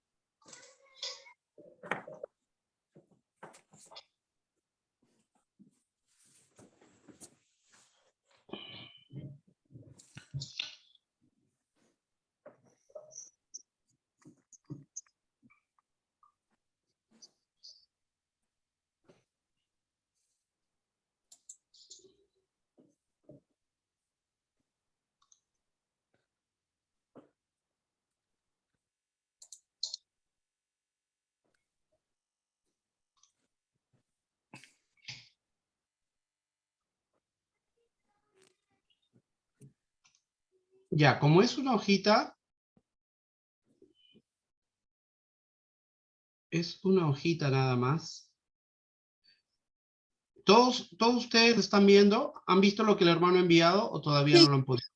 ya, como es una hojita nada más. ¿Todos ustedes están viendo? ¿Han visto lo que el hermano ha enviado o todavía no Sí, lo han podido?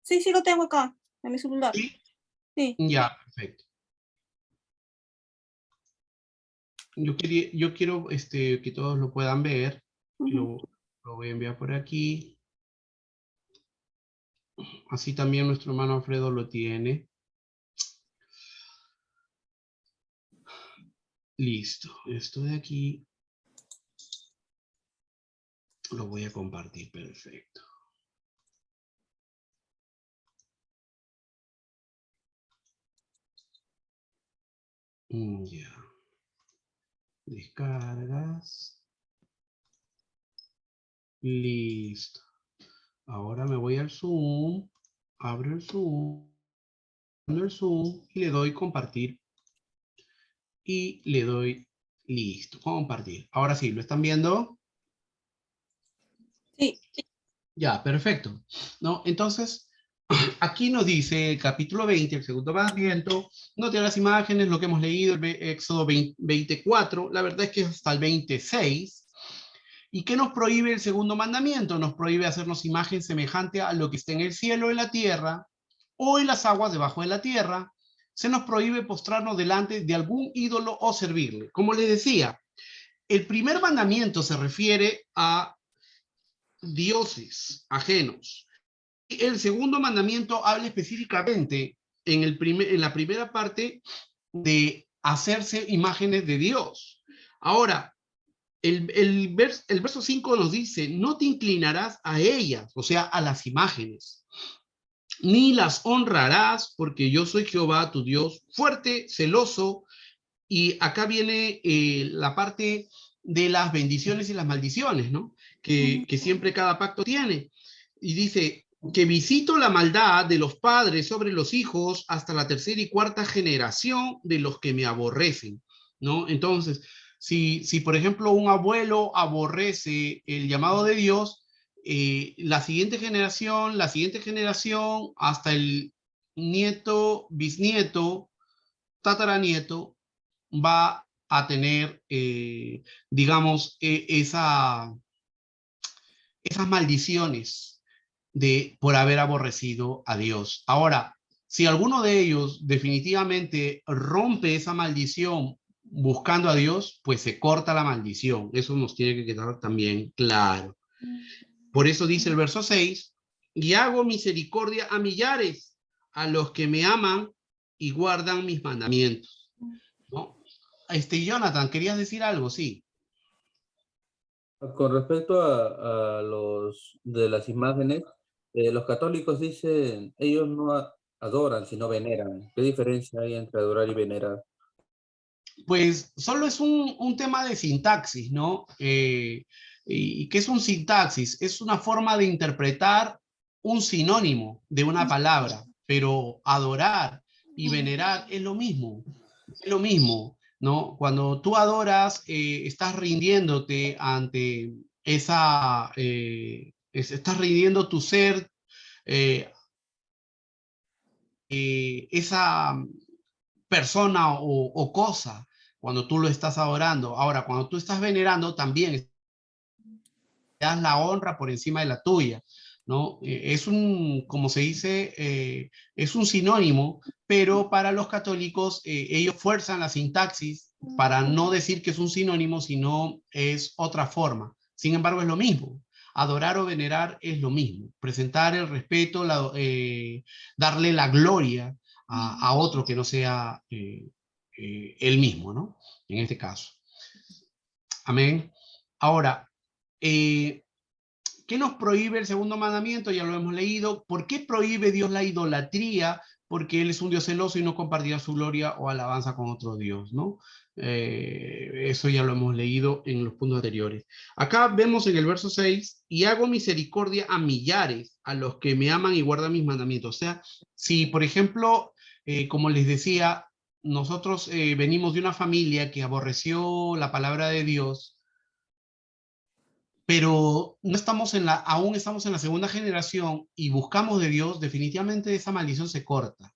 sí, sí lo tengo acá, en mi celular. Sí. Sí. Ya, perfecto. Yo quiero que todos lo puedan ver. Lo voy a enviar por aquí. Así también nuestro hermano Alfredo lo tiene. Listo. Esto de aquí lo voy a compartir. Perfecto. Ya. Descargas. Listo. Ahora me voy al Zoom, abro el Zoom, y le doy compartir y le doy listo, compartir. Ahora sí, ¿lo están viendo? Sí. Ya, perfecto. ¿No? Entonces, aquí nos dice el capítulo 20, el segundo mandamiento, no te las imágenes, lo que hemos leído, el Éxodo 24, la verdad es que es hasta el 26. ¿Y qué nos prohíbe el segundo mandamiento? Nos prohíbe hacernos imagen semejante a lo que está en el cielo, en la tierra, o en las aguas debajo de la tierra. Se nos prohíbe postrarnos delante de algún ídolo o servirle. Como les decía, el primer mandamiento se refiere a dioses ajenos. El segundo mandamiento habla específicamente en la primera parte de hacerse imágenes de Dios. Ahora, el verso 5 nos dice, no te inclinarás a ellas, o sea, a las imágenes, ni las honrarás, porque yo soy Jehová, tu Dios, fuerte, celoso. Y acá viene la parte de las bendiciones y las maldiciones, ¿no? Que siempre cada pacto tiene. Y dice, que visito la maldad de los padres sobre los hijos hasta la tercera y cuarta generación de los que me aborrecen, ¿no? Entonces, si por ejemplo un abuelo aborrece el llamado de Dios, la siguiente generación, hasta el nieto, bisnieto, tataranieto, va a tener, digamos, esas maldiciones por haber aborrecido a Dios. Ahora, si alguno de ellos definitivamente rompe esa maldición buscando a Dios, pues se corta la maldición. Eso nos tiene que quedar también claro. Por eso dice el verso 6, y hago misericordia a millares, a los que me aman y guardan mis mandamientos, ¿no? Jonathan, ¿querías decir algo? Sí. Con respecto a los de las imágenes, los católicos dicen, ellos no adoran, sino veneran. ¿Qué diferencia hay entre adorar y venerar? Pues solo es un tema de sintaxis, ¿no? ¿Y qué es un sintaxis? Es una forma de interpretar un sinónimo de una palabra, pero adorar y venerar es lo mismo, ¿no? Cuando tú adoras, estás rindiéndote ante estás rindiendo tu ser, esa persona o cosa cuando tú lo estás adorando. Ahora, cuando tú estás venerando, también das la honra por encima de la tuya, ¿no? Es como se dice, es un sinónimo, pero para los católicos ellos fuerzan la sintaxis para no decir que es un sinónimo, sino es otra forma. Sin embargo, es lo mismo. Adorar o venerar es lo mismo. Presentar el respeto, darle la gloria a otro que no sea él mismo, ¿no? En este caso. Amén. Ahora, eh, ¿qué nos prohíbe el segundo mandamiento? Ya lo hemos leído. ¿Por qué prohíbe Dios la idolatría? Porque Él es un Dios celoso y no compartirá su gloria o alabanza con otro Dios, ¿no? Eso ya lo hemos leído en los puntos anteriores. Acá vemos en el verso 6, y hago misericordia a millares, a los que me aman y guardan mis mandamientos. O sea, si por ejemplo, como les decía, nosotros venimos de una familia que aborreció la palabra de Dios, pero no estamos aún estamos en la segunda generación y buscamos de Dios, definitivamente esa maldición se corta.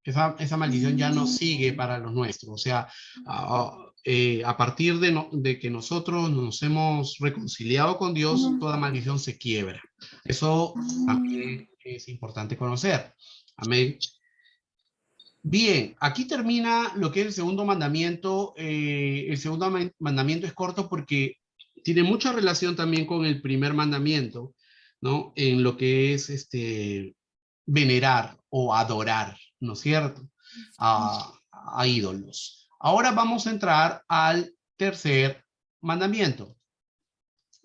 Esa maldición ya no sigue para los nuestros. O sea, a partir de que nosotros nos hemos reconciliado con Dios, toda maldición se quiebra. Eso también es importante conocer. Amén. Bien, aquí termina lo que es el segundo mandamiento. El segundo mandamiento es corto porque tiene mucha relación también con el primer mandamiento, ¿no? En lo que es venerar o adorar, ¿no es cierto? A ídolos. Ahora vamos a entrar al tercer mandamiento.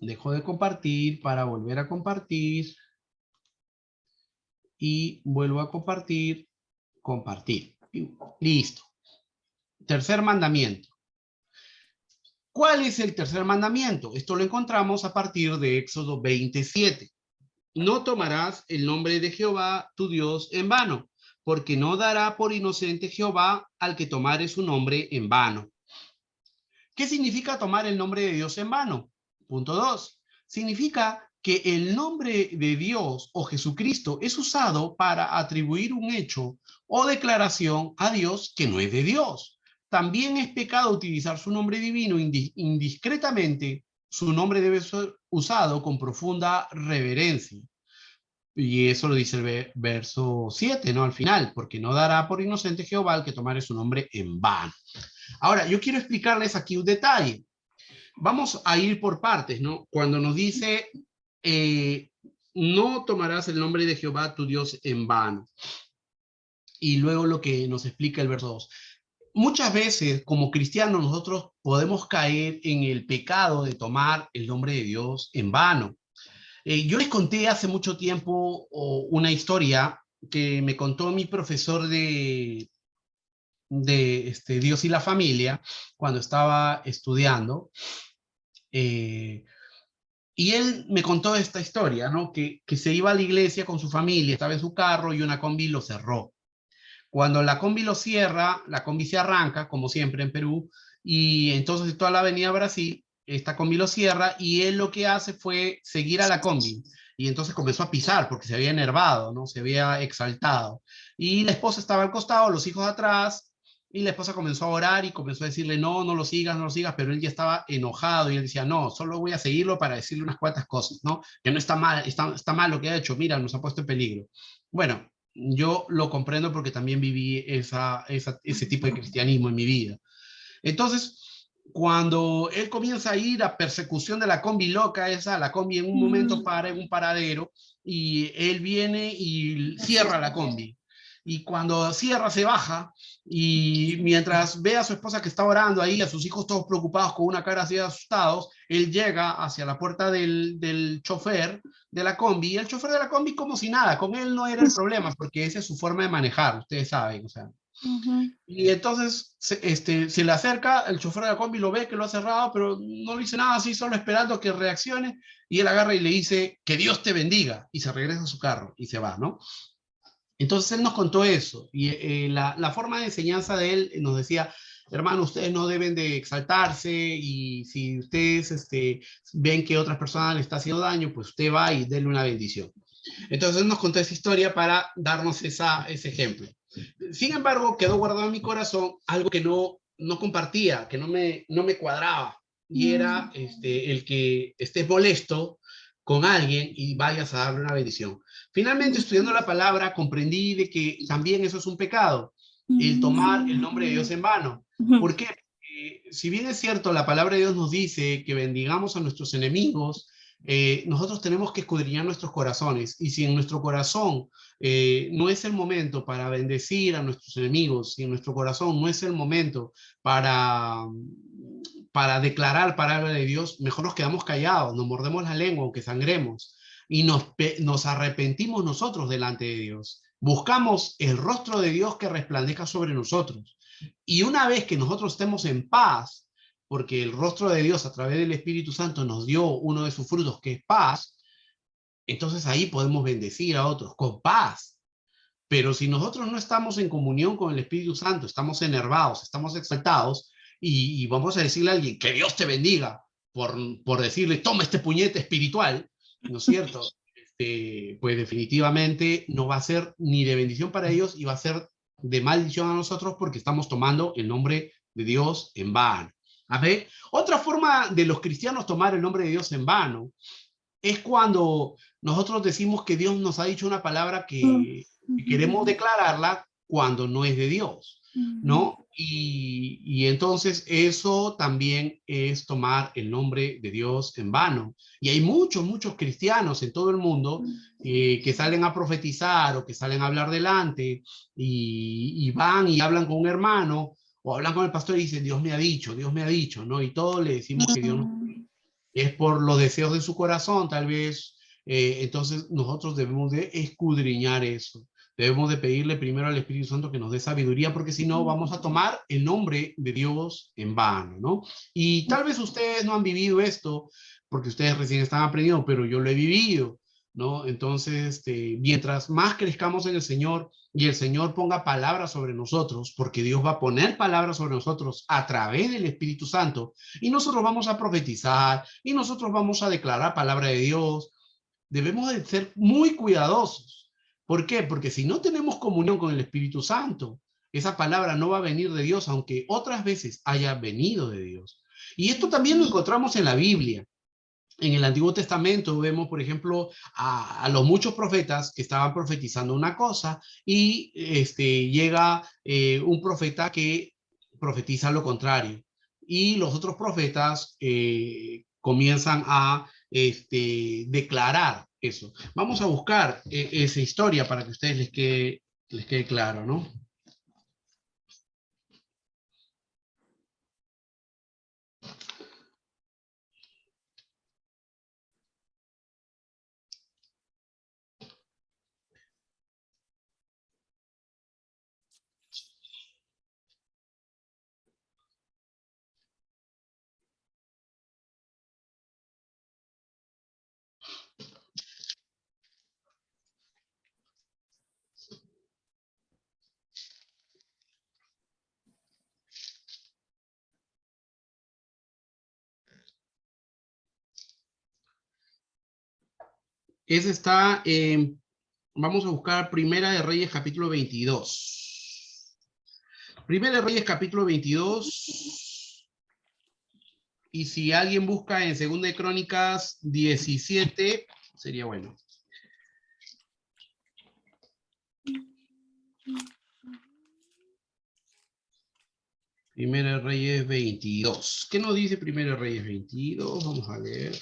Dejo de compartir para volver a compartir y vuelvo a compartir, compartir. Listo. Tercer mandamiento. ¿Cuál es el tercer mandamiento? Esto lo encontramos a partir de Éxodo 27. no tomarás el nombre de Jehová tu Dios en vano, porque no dará por inocente Jehová al que tomare su nombre en vano. ¿Qué significa tomar el nombre de Dios en vano? Punto 2. Significa que el nombre de Dios o Jesucristo es usado para atribuir un hecho o declaración a Dios que no es de Dios. También es pecado utilizar su nombre divino indiscretamente. Su nombre debe ser usado con profunda reverencia. Y eso lo dice el verso 7, ¿no? Al final, porque no dará por inocente Jehová al que tomare su nombre en vano. Ahora, yo quiero explicarles aquí un detalle. Vamos a ir por partes, ¿no? Cuando nos dice, no tomarás el nombre de Jehová tu Dios en vano. Y luego lo que nos explica el verso 2. Muchas veces, como cristianos, nosotros podemos caer en el pecado de tomar el nombre de Dios en vano. Yo les conté hace mucho tiempo una historia que me contó mi profesor de Dios y la familia cuando estaba estudiando. Y él me contó esta historia, ¿no? Que se iba a la iglesia con su familia, estaba en su carro y una combi lo cerró. Cuando la combi lo cierra, la combi se arranca, como siempre en Perú, y entonces toda la avenida Brasil, esta combi lo cierra y él lo que hace fue seguir a la combi. Y entonces comenzó a pisar porque se había enervado, ¿no? Se había exaltado. Y la esposa estaba al costado, los hijos atrás, y la esposa comenzó a orar y comenzó a decirle, no, no lo sigas, no lo sigas, pero él ya estaba enojado y él decía, no, solo voy a seguirlo para decirle unas cuantas cosas, ¿no? Que no está mal, está mal lo que ha hecho, mira, nos ha puesto en peligro. Bueno, yo lo comprendo porque también viví ese tipo de cristianismo en mi vida. Entonces, cuando él comienza a ir a persecución de la combi loca, la combi en un momento para en un paradero, y él viene y cierra la combi. Y cuando cierra, se baja, y mientras ve a su esposa que está orando ahí, a sus hijos todos preocupados con una cara así asustados, él llega hacia la puerta del chofer de la combi, y el chofer de la combi como si nada, con él no era el problema, porque esa es su forma de manejar, ustedes saben, o sea. Y entonces se le acerca, el chofer de la combi lo ve que lo ha cerrado, pero no le dice nada, así solo esperando que reaccione, y él agarra y le dice, que Dios te bendiga, y se regresa a su carro, y se va, ¿no? Entonces él nos contó eso, y la forma de enseñanza de él nos decía, hermano, ustedes no deben de exaltarse, y si ustedes ven que otras personas le está haciendo daño, pues usted va y denle una bendición. Entonces él nos contó esa historia para darnos ese ejemplo. Sin embargo, quedó guardado en mi corazón algo que no compartía, que no me cuadraba, y era el que estés molesto con alguien y vayas a darle una bendición. Finalmente, estudiando la palabra, comprendí de que también eso es un pecado, el tomar el nombre de Dios en vano. ¿Por qué? Si bien es cierto, la palabra de Dios nos dice que bendigamos a nuestros enemigos, nosotros tenemos que escudriñar nuestros corazones, y si en nuestro corazón no es el momento para bendecir a nuestros enemigos, si en nuestro corazón no es el momento para declarar palabra de Dios, mejor nos quedamos callados, nos mordemos la lengua aunque sangremos, y nos arrepentimos nosotros delante de Dios. Buscamos el rostro de Dios que resplandezca sobre nosotros. Y una vez que nosotros estemos en paz, porque el rostro de Dios a través del Espíritu Santo nos dio uno de sus frutos, que es paz, entonces ahí podemos bendecir a otros con paz. Pero si nosotros no estamos en comunión con el Espíritu Santo, estamos enervados, estamos exaltados, y vamos a decirle a alguien que Dios te bendiga por decirle, toma este puñete espiritual, ¿no es cierto? Pues definitivamente no va a ser ni de bendición para ellos, y va a ser de maldición a nosotros, porque estamos tomando el nombre de Dios en vano. A ver, otra forma de los cristianos tomar el nombre de Dios en vano es cuando nosotros decimos que Dios nos ha dicho una palabra que queremos declararla cuando no es de Dios, ¿no? Y entonces eso también es tomar el nombre de Dios en vano. Y hay muchos cristianos en todo el mundo que salen a profetizar o que salen a hablar delante, y van y hablan con un hermano o hablan con el pastor y dicen, Dios me ha dicho, ¿no? Y todos le decimos que Dios nos es por los deseos de su corazón, tal vez. Entonces nosotros debemos de escudriñar eso. Debemos de pedirle primero al Espíritu Santo que nos dé sabiduría, porque si no vamos a tomar el nombre de Dios en vano, ¿no? Y tal vez ustedes no han vivido esto, porque ustedes recién están aprendiendo, pero yo lo he vivido. ¿no? Entonces, mientras más crezcamos en el Señor y el Señor ponga palabras sobre nosotros, porque Dios va a poner palabras sobre nosotros a través del Espíritu Santo, y nosotros vamos a profetizar, y nosotros vamos a declarar palabra de Dios, debemos de ser muy cuidadosos. ¿Por qué? Porque si no tenemos comunión con el Espíritu Santo, esa palabra no va a venir de Dios, aunque otras veces haya venido de Dios. Y esto también lo encontramos en la Biblia. En el Antiguo Testamento vemos, por ejemplo, a los muchos profetas que estaban profetizando una cosa y llega un profeta que profetiza lo contrario. Y los otros profetas comienzan a declarar eso. Vamos a buscar esa historia para que a ustedes les quede claro, ¿no? Ese está en, vamos a buscar Primera de Reyes capítulo 22. Primera de Reyes capítulo 22. Y si alguien busca en Segunda de Crónicas 17, sería bueno. Primera de Reyes 22. ¿Qué nos dice Primera de Reyes 22? Vamos a leer.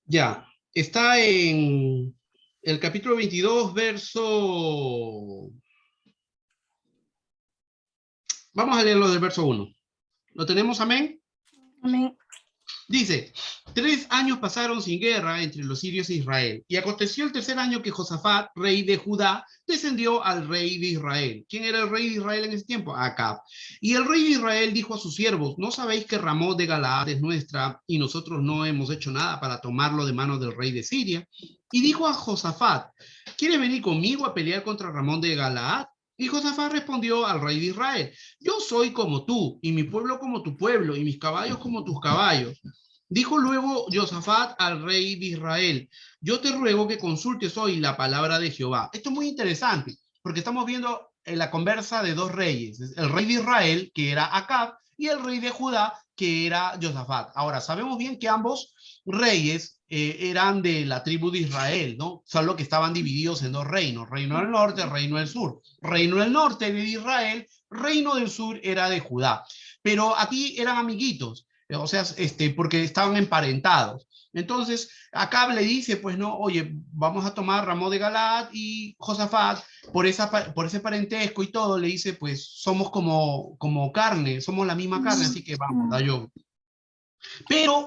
Ya, está en el capítulo 22, verso... Vamos a leerlo del verso 1. ¿Lo tenemos, amén? Amén. Dice, 3 años pasaron sin guerra entre los sirios e Israel. Y aconteció el tercer año que Josafat, rey de Judá, descendió al rey de Israel. ¿Quién era el rey de Israel en ese tiempo? Acab. Y el rey de Israel dijo a sus siervos, ¿no sabéis que Ramot de Galaad es nuestra y nosotros no hemos hecho nada para tomarlo de manos del rey de Siria? Y dijo a Josafat, ¿quieres venir conmigo a pelear contra Ramón de Galaad? Y Josafat respondió al rey de Israel, yo soy como tú, y mi pueblo como tu pueblo, y mis caballos como tus caballos. Dijo luego Josafat al rey de Israel, yo te ruego que consultes hoy la palabra de Jehová. Esto es muy interesante, porque estamos viendo la conversa de dos reyes, el rey de Israel, que era Acab, y el rey de Judá, que era Josafat. Ahora, sabemos bien que ambos reyes eran de la tribu de Israel, ¿no? Solo que estaban divididos en dos reinos, reino del norte, reino del sur. Reino del norte de Israel, reino del sur era de Judá. Pero aquí eran amiguitos, o sea, porque estaban emparentados. Entonces, Acab le dice, pues no, oye, vamos a tomar Ramón de Galaad, y Josafat, por ese parentesco y todo, le dice, pues somos como carne, somos la misma carne, así que vamos, da yo. Pero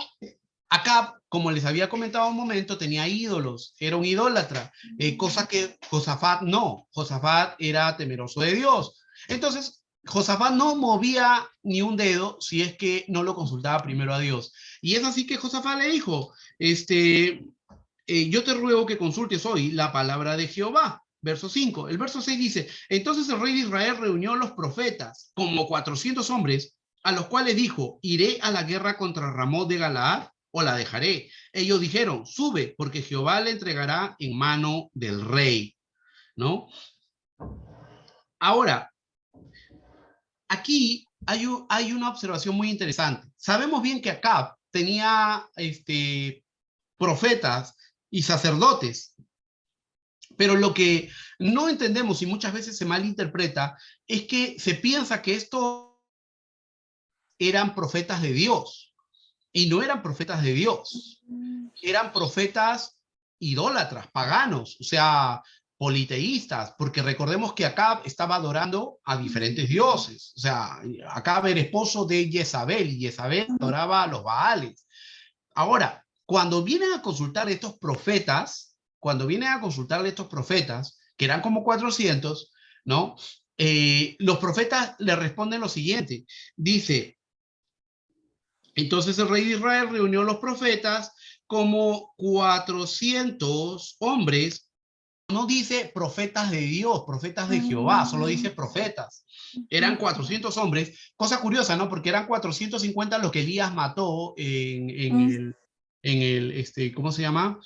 Acab, como les había comentado un momento, tenía ídolos, era un idólatra, cosa que Josafat no. Josafat era temeroso de Dios. Entonces, Josafat no movía ni un dedo si es que no lo consultaba primero a Dios. Y es así que Josafat le dijo, yo te ruego que consultes hoy la palabra de Jehová. Verso 5. El verso 6 dice, entonces el rey de Israel reunió a los profetas, como 400 hombres, a los cuales dijo, ¿iré a la guerra contra Ramón de Galaad o la dejaré? Ellos dijeron, sube, porque Jehová le entregará en mano del rey, ¿no? Ahora, aquí hay una observación muy interesante. Sabemos bien que Acab tenía profetas y sacerdotes, pero lo que no entendemos y muchas veces se malinterpreta es que se piensa que estos eran profetas de Dios. Y no eran profetas de Dios. Eran profetas idólatras, paganos, o sea, politeístas, porque recordemos que Acab estaba adorando a diferentes dioses. O sea, Acab era esposo de Jezabel, y Jezabel adoraba a los Baales. Ahora, cuando vienen a consultar estos profetas, que eran como 400, ¿no? Los profetas le responden lo siguiente. Dice, entonces el rey de Israel reunió a los profetas como 400 hombres. No dice profetas de Dios, profetas de Jehová, solo dice profetas. Eran 400 hombres, cosa curiosa, ¿no? Porque eran 450 los que Elías mató en el, ¿cómo se llama?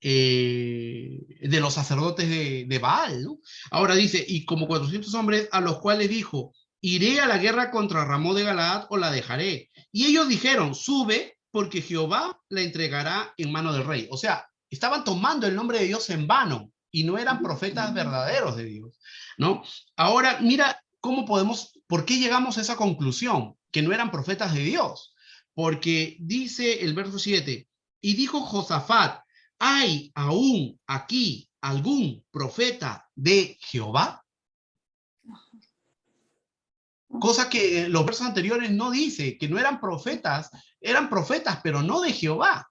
De los sacerdotes de Baal, ¿no? Ahora dice, y como 400 hombres a los cuales dijo, iré a la guerra contra Ramón de Galaad o la dejaré. Y ellos dijeron, sube porque Jehová la entregará en mano del rey. O sea, estaban tomando el nombre de Dios en vano y no eran profetas verdaderos de Dios, ¿no? Ahora, mira cómo podemos, ¿por qué llegamos a esa conclusión? Que no eran profetas de Dios. Porque dice el verso 7, y dijo Josafat, ¿hay aún aquí algún profeta de Jehová? Cosa que los versos anteriores no dice, que no eran profetas pero no de Jehová.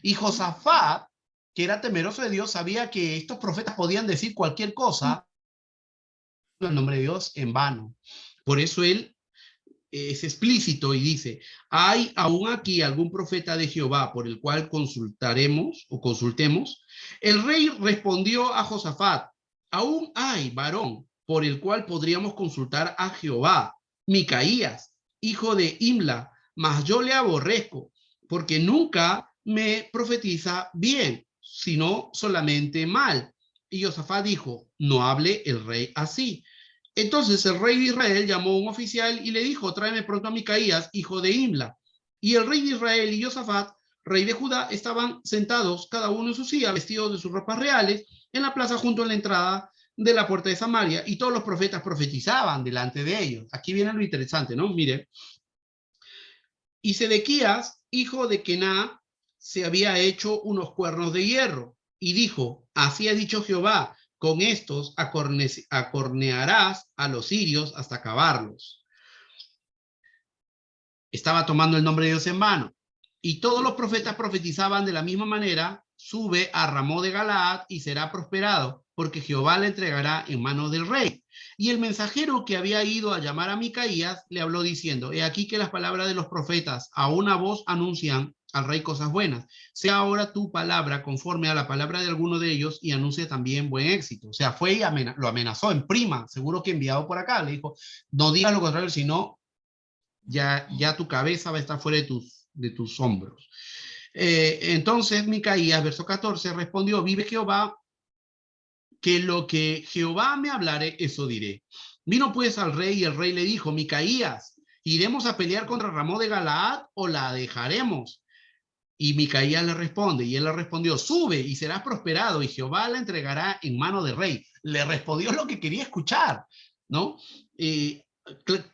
Y Josafat, que era temeroso de Dios, sabía que estos profetas podían decir cualquier cosa en el nombre de Dios en vano. Por eso él es explícito y dice, ¿hay aún aquí algún profeta de Jehová por el cual consultaremos o consultemos? El rey respondió a Josafat, aún hay varón por el cual podríamos consultar a Jehová, Micaías, hijo de Imla, mas yo le aborrezco, porque nunca me profetiza bien, sino solamente mal. Y Josafat dijo, no hable el rey así. Entonces el rey de Israel llamó a un oficial y le dijo, tráeme pronto a Micaías, hijo de Imla. Y el rey de Israel y Josafat, rey de Judá, estaban sentados, cada uno en su silla, vestidos de sus ropas reales, en la plaza junto a la entrada de la puerta de Samaria, y todos los profetas profetizaban delante de ellos. Aquí viene lo interesante, ¿no? Mire. Y Sedequías, hijo de Kená, se había hecho unos cuernos de hierro, y dijo, así ha dicho Jehová, con estos acornearás a los sirios hasta acabarlos. Estaba tomando el nombre de Dios en vano. Y todos los profetas profetizaban de la misma manera, sube a Ramón de Galaad y será prosperado, porque Jehová le entregará en manos del rey. Y el mensajero que había ido a llamar a Micaías le habló diciendo, he aquí que las palabras de los profetas a una voz anuncian al rey cosas buenas. Sea ahora tu palabra conforme a la palabra de alguno de ellos y anuncie también buen éxito. O sea, fue y lo amenazó en prima, seguro que enviado por acá. Le dijo, no digas lo contrario, sino ya tu cabeza va a estar fuera de tus hombros. Entonces Micaías, verso 14, respondió, vive Jehová, que lo que Jehová me hablare, eso diré. Vino pues al rey y el rey le dijo, Micaías, ¿iremos a pelear contra Ramón de Galaad o la dejaremos? Y Micaías le responde, y él le respondió, sube y serás prosperado, y Jehová la entregará en mano del rey. Le respondió lo que quería escuchar, ¿no?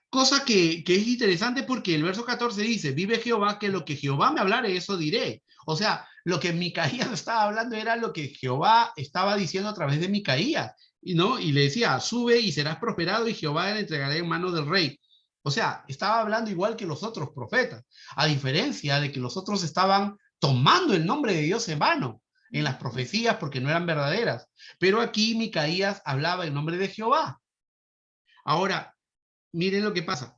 Cosa que es interesante porque el verso 14 dice, vive Jehová, que lo que Jehová me hablare, eso diré. O sea, lo que Micaías estaba hablando era lo que Jehová estaba diciendo a través de Micaías, ¿no? Y le decía, sube y serás prosperado, y Jehová le entregará en mano del rey. O sea, estaba hablando igual que los otros profetas, a diferencia de que los otros estaban tomando el nombre de Dios en vano en las profecías porque no eran verdaderas. Pero aquí Micaías hablaba en nombre de Jehová. Ahora, miren lo que pasa.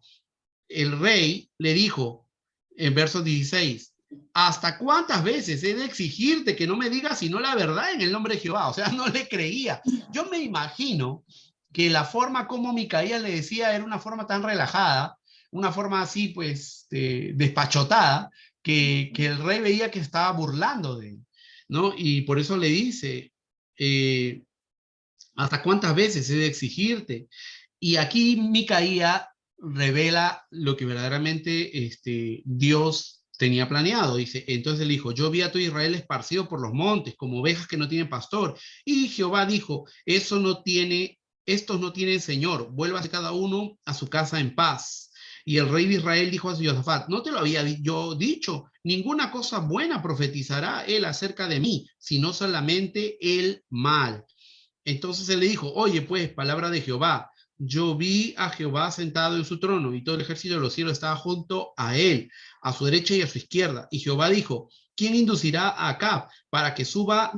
El rey le dijo en verso 16, ¿hasta cuántas veces he de exigirte que no me digas sino la verdad en el nombre de Jehová? O sea, no le creía. Yo me imagino que la forma como Micaías le decía era una forma tan relajada, una forma así, pues, despachotada, que el rey veía que estaba burlando de él, ¿no? Y por eso le dice, ¿hasta cuántas veces he de exigirte? Y aquí Micaías revela lo que verdaderamente Dios tenía planeado. Dice, entonces él dijo, yo vi a todo Israel esparcido por los montes, como ovejas que no tienen pastor. Y Jehová dijo, estos no tienen Señor, vuélvase cada uno a su casa en paz. Y el rey de Israel dijo a Josafat, ¿no te lo había yo dicho? Ninguna cosa buena profetizará él acerca de mí, sino solamente el mal. Entonces él le dijo, oye, pues, palabra de Jehová, yo vi a Jehová sentado en su trono y todo el ejército de los cielos estaba junto a él, a su derecha y a su izquierda. Y Jehová dijo, ¿quién inducirá a Acab para que suba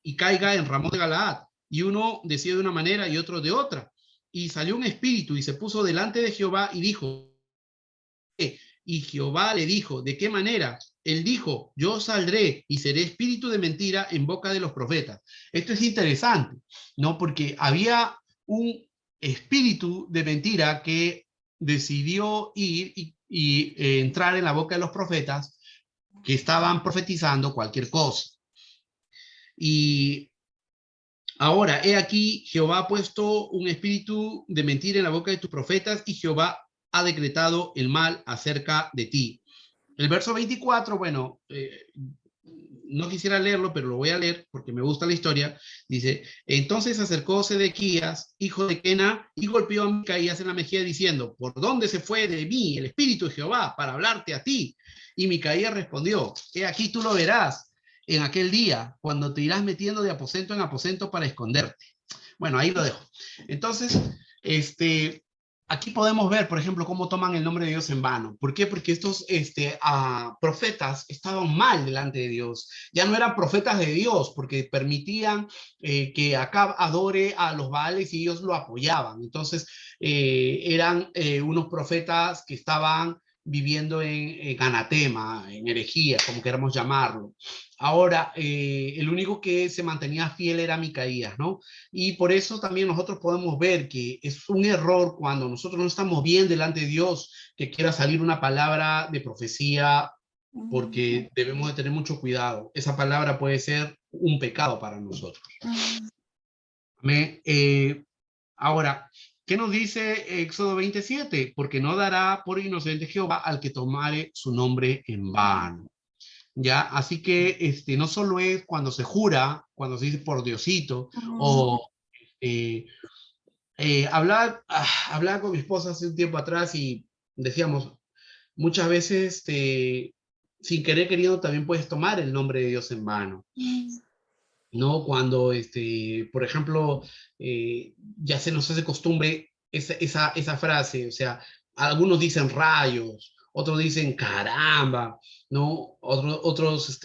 y caiga en Ramón de Galaad? Y uno decía de una manera y otro de otra. Y salió un espíritu y se puso delante de Jehová y dijo, y Jehová le dijo, ¿de qué manera? Él dijo, yo saldré y seré espíritu de mentira en boca de los profetas. Esto es interesante, ¿no? Porque había un espíritu de mentira que decidió ir y entrar en la boca de los profetas que estaban profetizando cualquier cosa. Y ahora, he aquí, Jehová ha puesto un espíritu de mentira en la boca de tus profetas y Jehová ha decretado el mal acerca de ti. El verso 24, bueno, no quisiera leerlo, pero lo voy a leer porque me gusta la historia. Dice, entonces acercó Sedequías, hijo de Kena, y golpeó a Micaías en la mejilla diciendo, ¿por dónde se fue de mí el espíritu de Jehová para hablarte a ti? Y Micaías respondió, he aquí tú lo verás en aquel día, cuando te irás metiendo de aposento en aposento para esconderte. Bueno, ahí lo dejo. Entonces, aquí podemos ver, por ejemplo, cómo toman el nombre de Dios en vano. ¿Por qué? Porque estos profetas estaban mal delante de Dios. Ya no eran profetas de Dios, porque permitían que Acab adore a los Baales y ellos lo apoyaban. Entonces, eran unos profetas que estaban viviendo en anatema, en herejía, como queramos llamarlo. Ahora, el único que se mantenía fiel era Micaías, ¿no? Y por eso también nosotros podemos ver que es un error cuando nosotros no estamos bien delante de Dios, que quiera salir una palabra de profecía, porque debemos de tener mucho cuidado. Esa palabra puede ser un pecado para nosotros. Ahora, ¿qué nos dice Éxodo 27? Porque no dará por inocente Jehová al que tomare su nombre en vano. ¿Ya? Así que no solo es cuando se jura, cuando se dice por Diosito, o hablaba con mi esposa hace un tiempo atrás y decíamos, muchas veces sin querer queriendo también puedes tomar el nombre de Dios en vano. ¿No? Cuando, por ejemplo, ya se nos hace costumbre esa frase, o sea, algunos dicen rayos, otros dicen caramba, ¿no? Otros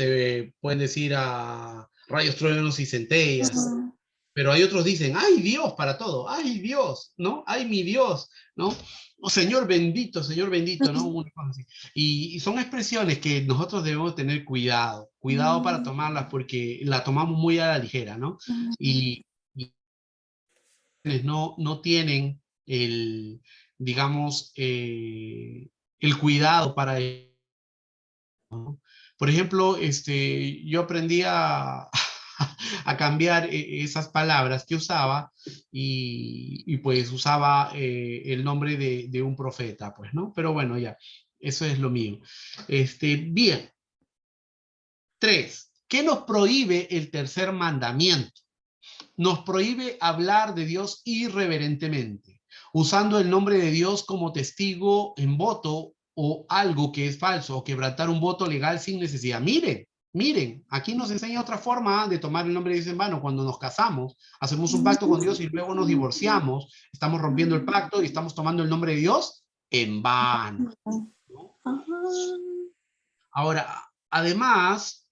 pueden decir a rayos, truenos y centellas, pero hay otros dicen, ¡ay Dios para todo! ¡Ay Dios! ¿No? ¡Ay mi Dios! ¿No? Oh, Señor bendito, ¿no? Una cosa así. Y son expresiones que nosotros debemos tener cuidado para tomarlas porque la tomamos muy a la ligera, ¿no? Y no tienen digamos, el cuidado para ello, ¿no? Por ejemplo, yo aprendí a cambiar esas palabras que usaba y pues usaba el nombre de un profeta, pues, ¿no? Pero bueno, ya, eso es lo mío. Bien. 3. ¿Qué nos prohíbe el tercer mandamiento? Nos prohíbe hablar de Dios irreverentemente, usando el nombre de Dios como testigo en voto o algo que es falso, o quebrantar un voto legal sin necesidad. Miren, aquí nos enseña otra forma de tomar el nombre de Dios en vano. Cuando nos casamos, hacemos un pacto con Dios y luego nos divorciamos, estamos rompiendo el pacto y estamos tomando el nombre de Dios en vano, ¿no? Ahora, además,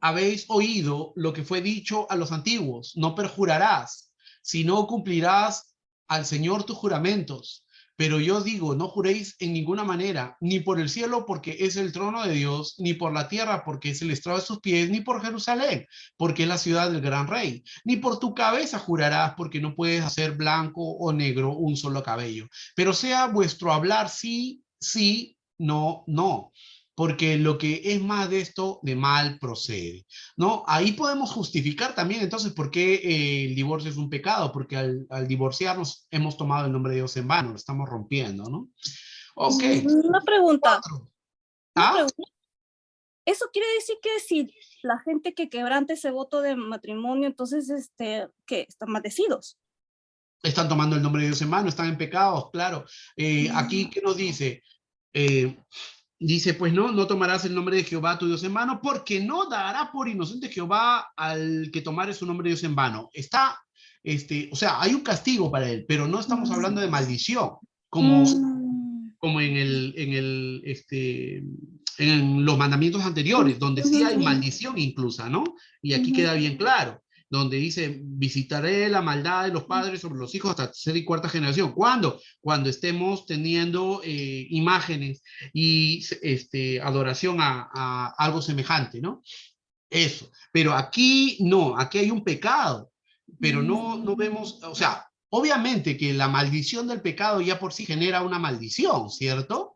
habéis oído lo que fue dicho a los antiguos, no perjurarás, sino cumplirás al Señor tus juramentos. Pero yo digo, no juréis en ninguna manera, ni por el cielo porque es el trono de Dios, ni por la tierra porque es el estrado de sus pies, ni por Jerusalén porque es la ciudad del gran rey, ni por tu cabeza jurarás porque no puedes hacer blanco o negro un solo cabello. Pero sea vuestro hablar sí, sí, no, no, porque lo que es más de esto, de mal procede, ¿no? Ahí podemos justificar también entonces por qué el divorcio es un pecado, porque al divorciarnos hemos tomado el nombre de Dios en vano, lo estamos rompiendo, ¿no? Ok. Una pregunta. 4. Una pregunta. Eso quiere decir que si la gente que quebrante ese voto de matrimonio, entonces, ¿qué? ¿Están maldecidos? Están tomando el nombre de Dios en vano, están en pecados, claro. Aquí, ¿qué nos dice? Dice, pues no tomarás el nombre de Jehová tu Dios en vano, porque no dará por inocente Jehová al que tomare su nombre de Dios en vano. Está, o sea, hay un castigo para él, pero no estamos hablando de maldición, como en los mandamientos anteriores, donde sí hay maldición inclusa, ¿no? Y aquí queda bien claro, donde dice, visitaré la maldad de los padres sobre los hijos hasta tercera y cuarta generación. ¿Cuándo? Cuando estemos teniendo imágenes y adoración a algo semejante, ¿no? Eso. Pero aquí no, aquí hay un pecado, pero no vemos, o sea, obviamente que la maldición del pecado ya por sí genera una maldición, ¿cierto?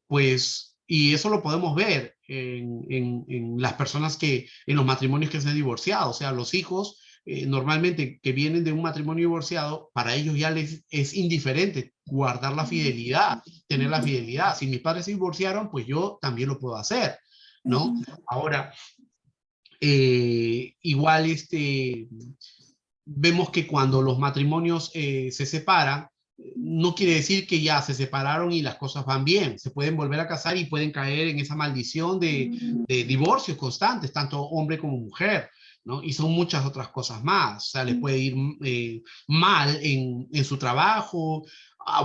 Pues, y eso lo podemos ver en las personas en los matrimonios que se han divorciado, o sea, los hijos normalmente que vienen de un matrimonio divorciado, para ellos ya les es indiferente guardar la fidelidad, tener la fidelidad. Si mis padres se divorciaron, pues yo también lo puedo hacer, ¿no? Ahora, igual vemos que cuando los matrimonios se separan, no quiere decir que ya se separaron y las cosas van bien. Se pueden volver a casar y pueden caer en esa maldición de divorcios constantes, tanto hombre como mujer, ¿no? Y son muchas otras cosas más. O sea, les puede ir mal en su trabajo.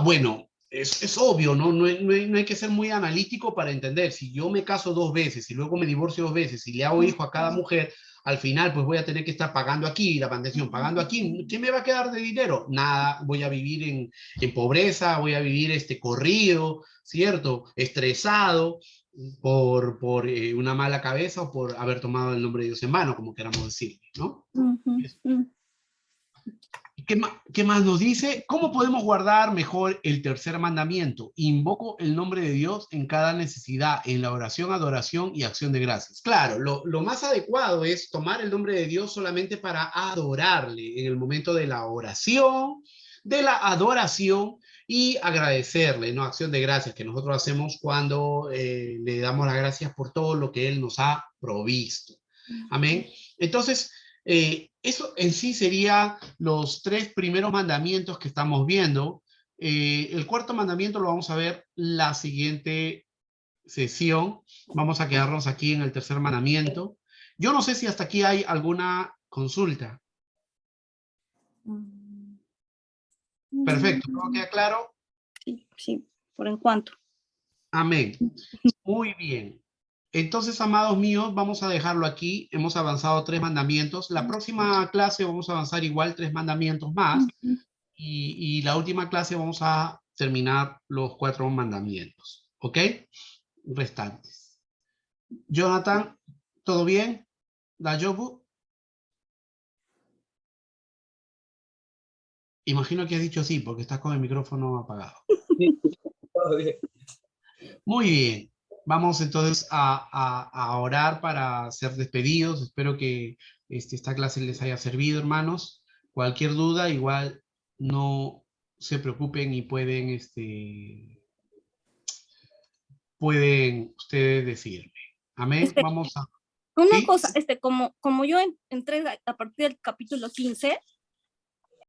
Bueno, es obvio, ¿no? No hay que ser muy analítico para entender. Si yo me caso 2 veces y luego me divorcio 2 veces y le hago hijo a cada mujer, al final pues voy a tener que estar pagando aquí la pensión, pagando aquí. ¿Qué me va a quedar de dinero? Nada, voy a vivir en pobreza, voy a vivir corrido, ¿cierto? Estresado por una mala cabeza o por haber tomado el nombre de Dios en vano, como queramos decir, ¿no? ¿Qué más nos dice? ¿Cómo podemos guardar mejor el tercer mandamiento? Invoco el nombre de Dios en cada necesidad, en la oración, adoración y acción de gracias. Claro, lo más adecuado es tomar el nombre de Dios solamente para adorarle en el momento de la oración, de la adoración y agradecerle, ¿no? Acción de gracias que nosotros hacemos cuando le damos las gracias por todo lo que Él nos ha provisto. Amén. Entonces, eso en sí sería los 3 primeros mandamientos que estamos viendo. El cuarto mandamiento lo vamos a ver la siguiente sesión. Vamos a quedarnos aquí en el tercer mandamiento. Yo no sé si hasta aquí hay alguna consulta. Perfecto, ¿todo queda claro? Sí, por en cuanto. Amén. Muy bien. Entonces, amados míos, vamos a dejarlo aquí. Hemos avanzado 3 mandamientos. La próxima clase vamos a avanzar igual 3 mandamientos más. Y la última clase vamos a terminar los 4 mandamientos. ¿Ok? Restantes. Jonathan, ¿todo bien? ¿Dayobu? Imagino que has dicho sí, porque estás con el micrófono apagado. Sí, todo bien. Muy bien. Vamos entonces a orar para ser despedidos. Espero que esta clase les haya servido, hermanos. Cualquier duda, igual no se preocupen y pueden ustedes decirme. Amén. Vamos a... Una ¿sí? cosa, como yo entré a partir del capítulo 15,